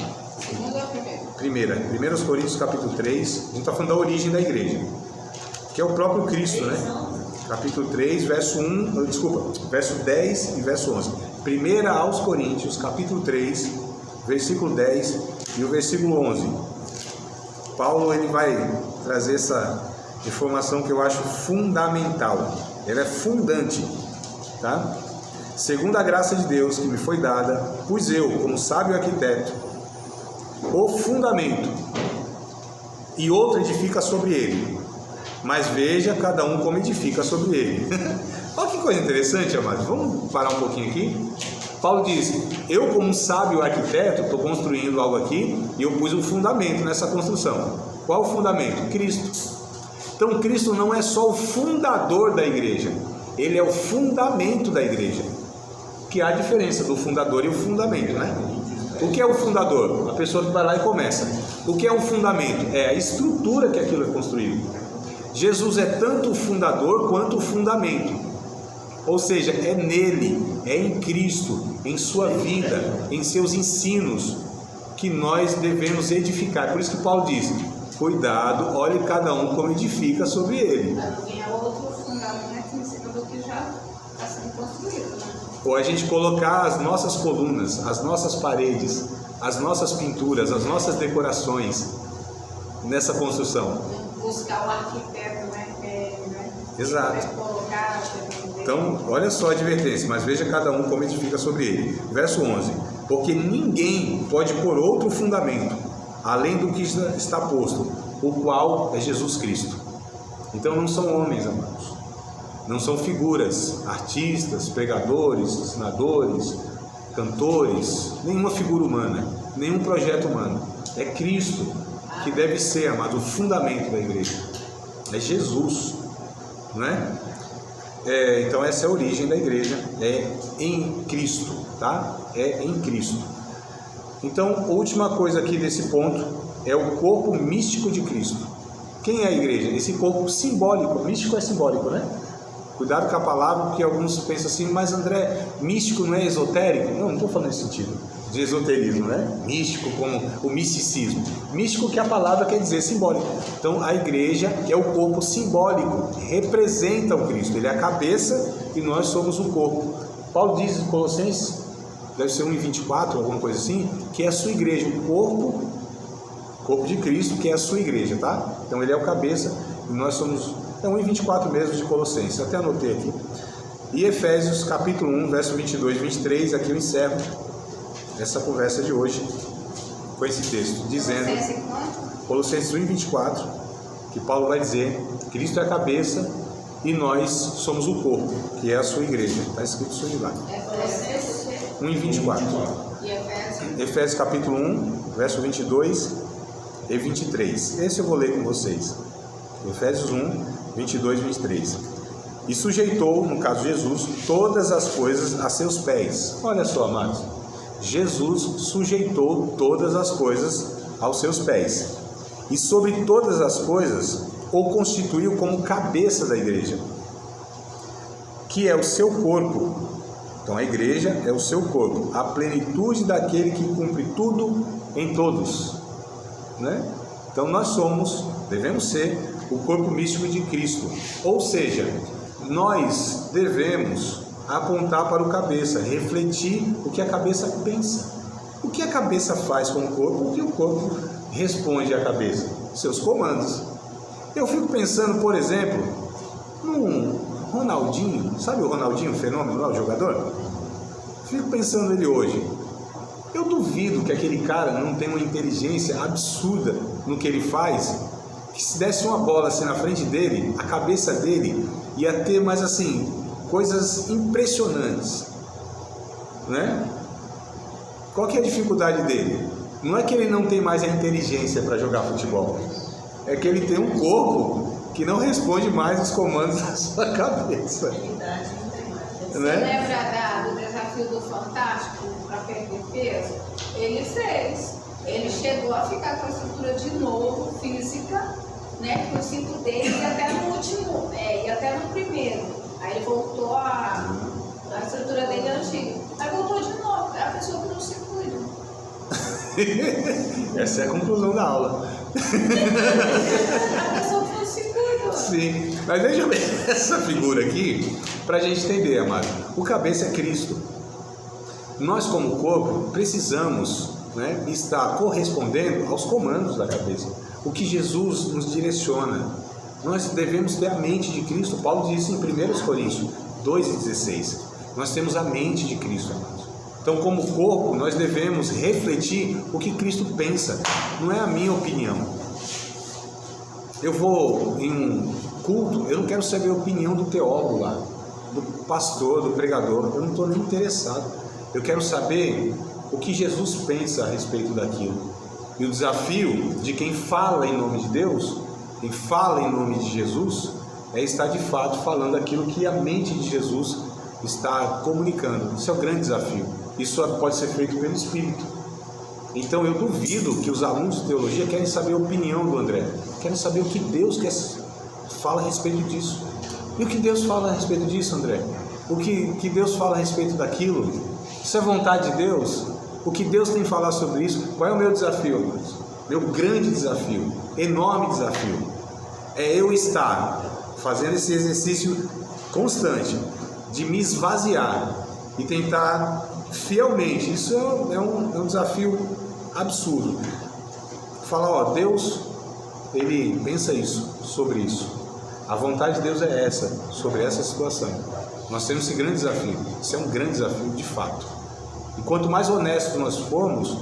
Primeira. 1 aos Coríntios, capítulo 3, a gente está falando da origem da igreja, que é o próprio Cristo, né? Capítulo 3, verso 10 e verso 11. 1 aos Coríntios, capítulo 3, versículo 10 e o versículo 11. Paulo, ele vai trazer essa informação que eu acho fundamental. Ela é fundante, tá? Segundo a graça de Deus que me foi dada, pus eu, como sábio arquiteto, o fundamento, e outro edifica sobre ele. Mas veja cada um como edifica sobre ele. Olha que coisa interessante, amados. Vamos parar um pouquinho aqui. Paulo diz: eu, como um sábio arquiteto, estou construindo algo aqui e eu pus um fundamento nessa construção. Qual o fundamento? Cristo. Então Cristo não é só o fundador da igreja, ele é o fundamento da igreja. Que há a diferença do fundador e o fundamento, né? O que é o fundador? A pessoa que vai lá e começa. O que é um fundamento? É a estrutura que aquilo é construído. Jesus é tanto o fundador quanto o fundamento. Ou seja, é nele, é em Cristo, em sua vida, em seus ensinos, que nós devemos edificar. Por isso que Paulo diz: cuidado, olhe cada um como edifica sobre ele. Tem outro fundamento em cima do que já está sendo construído, né? Ou a gente colocar as nossas colunas, as nossas paredes, as nossas pinturas, as nossas decorações nessa construção. Buscar o arquiteto, né? Exato. Então, olha só a advertência: mas veja cada um como edifica sobre ele. Verso 11: porque ninguém pode pôr outro fundamento além do que está posto, o qual é Jesus Cristo. Então não são homens, amados, não são figuras, artistas, pregadores, ensinadores, cantores, nenhuma figura humana, nenhum projeto humano. É Cristo que deve ser, amado, o fundamento da igreja. é Jesus, não é? Então essa é a origem da igreja, é em Cristo, tá? É em Cristo. Então, a última coisa aqui desse ponto é o corpo místico de Cristo. Quem é a igreja? Esse corpo simbólico. Místico é simbólico, né? Cuidado com a palavra, porque alguns pensam assim, mas André, místico não é esotérico? Não estou falando nesse sentido de esoterismo, né? Místico como o misticismo. Místico que a palavra quer dizer simbólico. Então a igreja é o corpo simbólico, que representa o Cristo. Ele é a cabeça e nós somos o corpo. Paulo diz em Colossenses, deve ser 1:24, alguma coisa assim, que é a sua igreja, o corpo de Cristo, que é a sua igreja, tá? Então ele é o cabeça e nós somos... É 1:24 mesmo de Colossenses, até anotei aqui. E Efésios capítulo 1, verso 22 e 23, aqui eu encerro essa conversa de hoje com esse texto, dizendo... Colossenses 1:24, que Paulo vai dizer, Cristo é a cabeça e nós somos o corpo, que é a sua igreja. Está escrito isso aí lá. 1:24. Efésios capítulo 1, verso 22 e 23. Esse eu vou ler com vocês. Efésios 1, 22 e 23. E sujeitou, no caso Jesus, todas as coisas a seus pés. Olha só, amados. Jesus sujeitou todas as coisas aos seus pés. E sobre todas as coisas o constituiu como cabeça da igreja, que é o seu corpo. Então a igreja é o seu corpo, a plenitude daquele que cumpre tudo em todos, né? Então nós devemos ser o corpo místico de Cristo, ou seja, nós devemos apontar para o cabeça, refletir o que a cabeça pensa, o que a cabeça faz com o corpo, o que o corpo responde à cabeça, seus comandos. Eu fico pensando, por exemplo, num Ronaldinho, sabe o Ronaldinho, o fenômeno lá, o jogador? Fico pensando nele hoje. Eu duvido que aquele cara não tenha uma inteligência absurda no que ele faz, que se desse uma bola assim na frente dele, a cabeça dele ia ter mais assim, coisas impressionantes, né? Qual que é a dificuldade dele? Não é que ele não tem mais a inteligência para jogar futebol, é que ele tem um corpo que não responde mais os comandos da sua cabeça. Você lembra do desafio do Fantástico para perder peso? Ele fez. Ele chegou a ficar com a estrutura de novo, física, né? Que o cinto dele ia até no último, ia até no primeiro. Aí ele voltou a estrutura dele antiga. Aí voltou de novo. É a pessoa que não se cuida. Essa é a conclusão da aula. A pessoa que não se cuida. Sim, mas veja bem essa figura aqui, para a gente entender, amado. O cabeça é Cristo. Nós, como corpo, precisamos, né, estar correspondendo aos comandos da cabeça. O que Jesus nos direciona. Nós devemos ter a mente de Cristo. Paulo disse em 1 Coríntios 2:16. Nós temos a mente de Cristo, amados. Então, como corpo, nós devemos refletir o que Cristo pensa. Não é a minha opinião. Eu vou em um culto, eu não quero saber a opinião do teólogo lá, do pastor, do pregador. Eu não estou nem interessado. Eu quero saber o que Jesus pensa a respeito daquilo. E o desafio de quem fala em nome de Deus, quem fala em nome de Jesus, é estar de fato falando aquilo que a mente de Jesus está comunicando. Isso é o grande desafio. Isso pode ser feito pelo Espírito. Então eu duvido que os alunos de teologia querem saber a opinião do André, querem saber o que Deus fala a respeito disso. E o que Deus fala a respeito disso, André? O que Deus fala a respeito daquilo? Isso é vontade de Deus? O que Deus tem a falar sobre isso? Qual é o meu desafio, amados? Meu grande desafio, enorme desafio, é eu estar fazendo esse exercício constante de me esvaziar e tentar fielmente. Isso é um desafio absurdo. Falar, ó, Deus, Ele pensa isso, sobre isso. A vontade de Deus é essa, sobre essa situação. Nós temos esse grande desafio. Isso é um grande desafio de fato. E quanto mais honestos nós formos,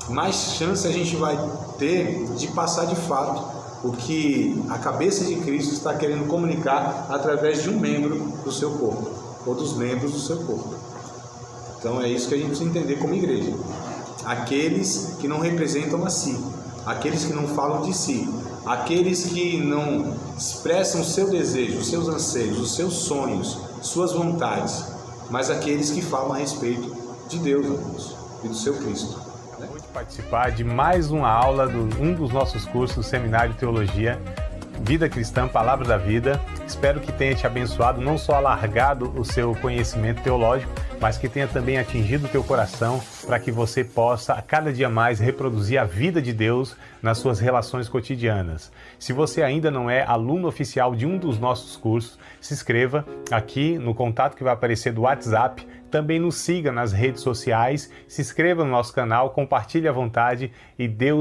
mais chance a gente vai ter de passar de fato o que a cabeça de Cristo está querendo comunicar através de um membro do seu corpo, ou dos membros do seu corpo. Então é isso que a gente precisa entender como igreja. Aqueles que não representam a si, aqueles que não falam de si, aqueles que não expressam o seu desejo, os seus anseios, os seus sonhos, suas vontades, mas aqueles que falam a respeito de Deus, irmãos, e do seu Cristo. Pode participar de mais uma aula de um dos nossos cursos, Seminário de Teologia, Vida Cristã, Palavra da Vida. Espero que tenha te abençoado, não só alargado o seu conhecimento teológico, mas que tenha também atingido o teu coração para que você possa, a cada dia mais, reproduzir a vida de Deus nas suas relações cotidianas. Se você ainda não é aluno oficial de um dos nossos cursos, se inscreva aqui no contato que vai aparecer do WhatsApp. Também nos siga nas redes sociais, se inscreva no nosso canal, compartilhe à vontade e Deus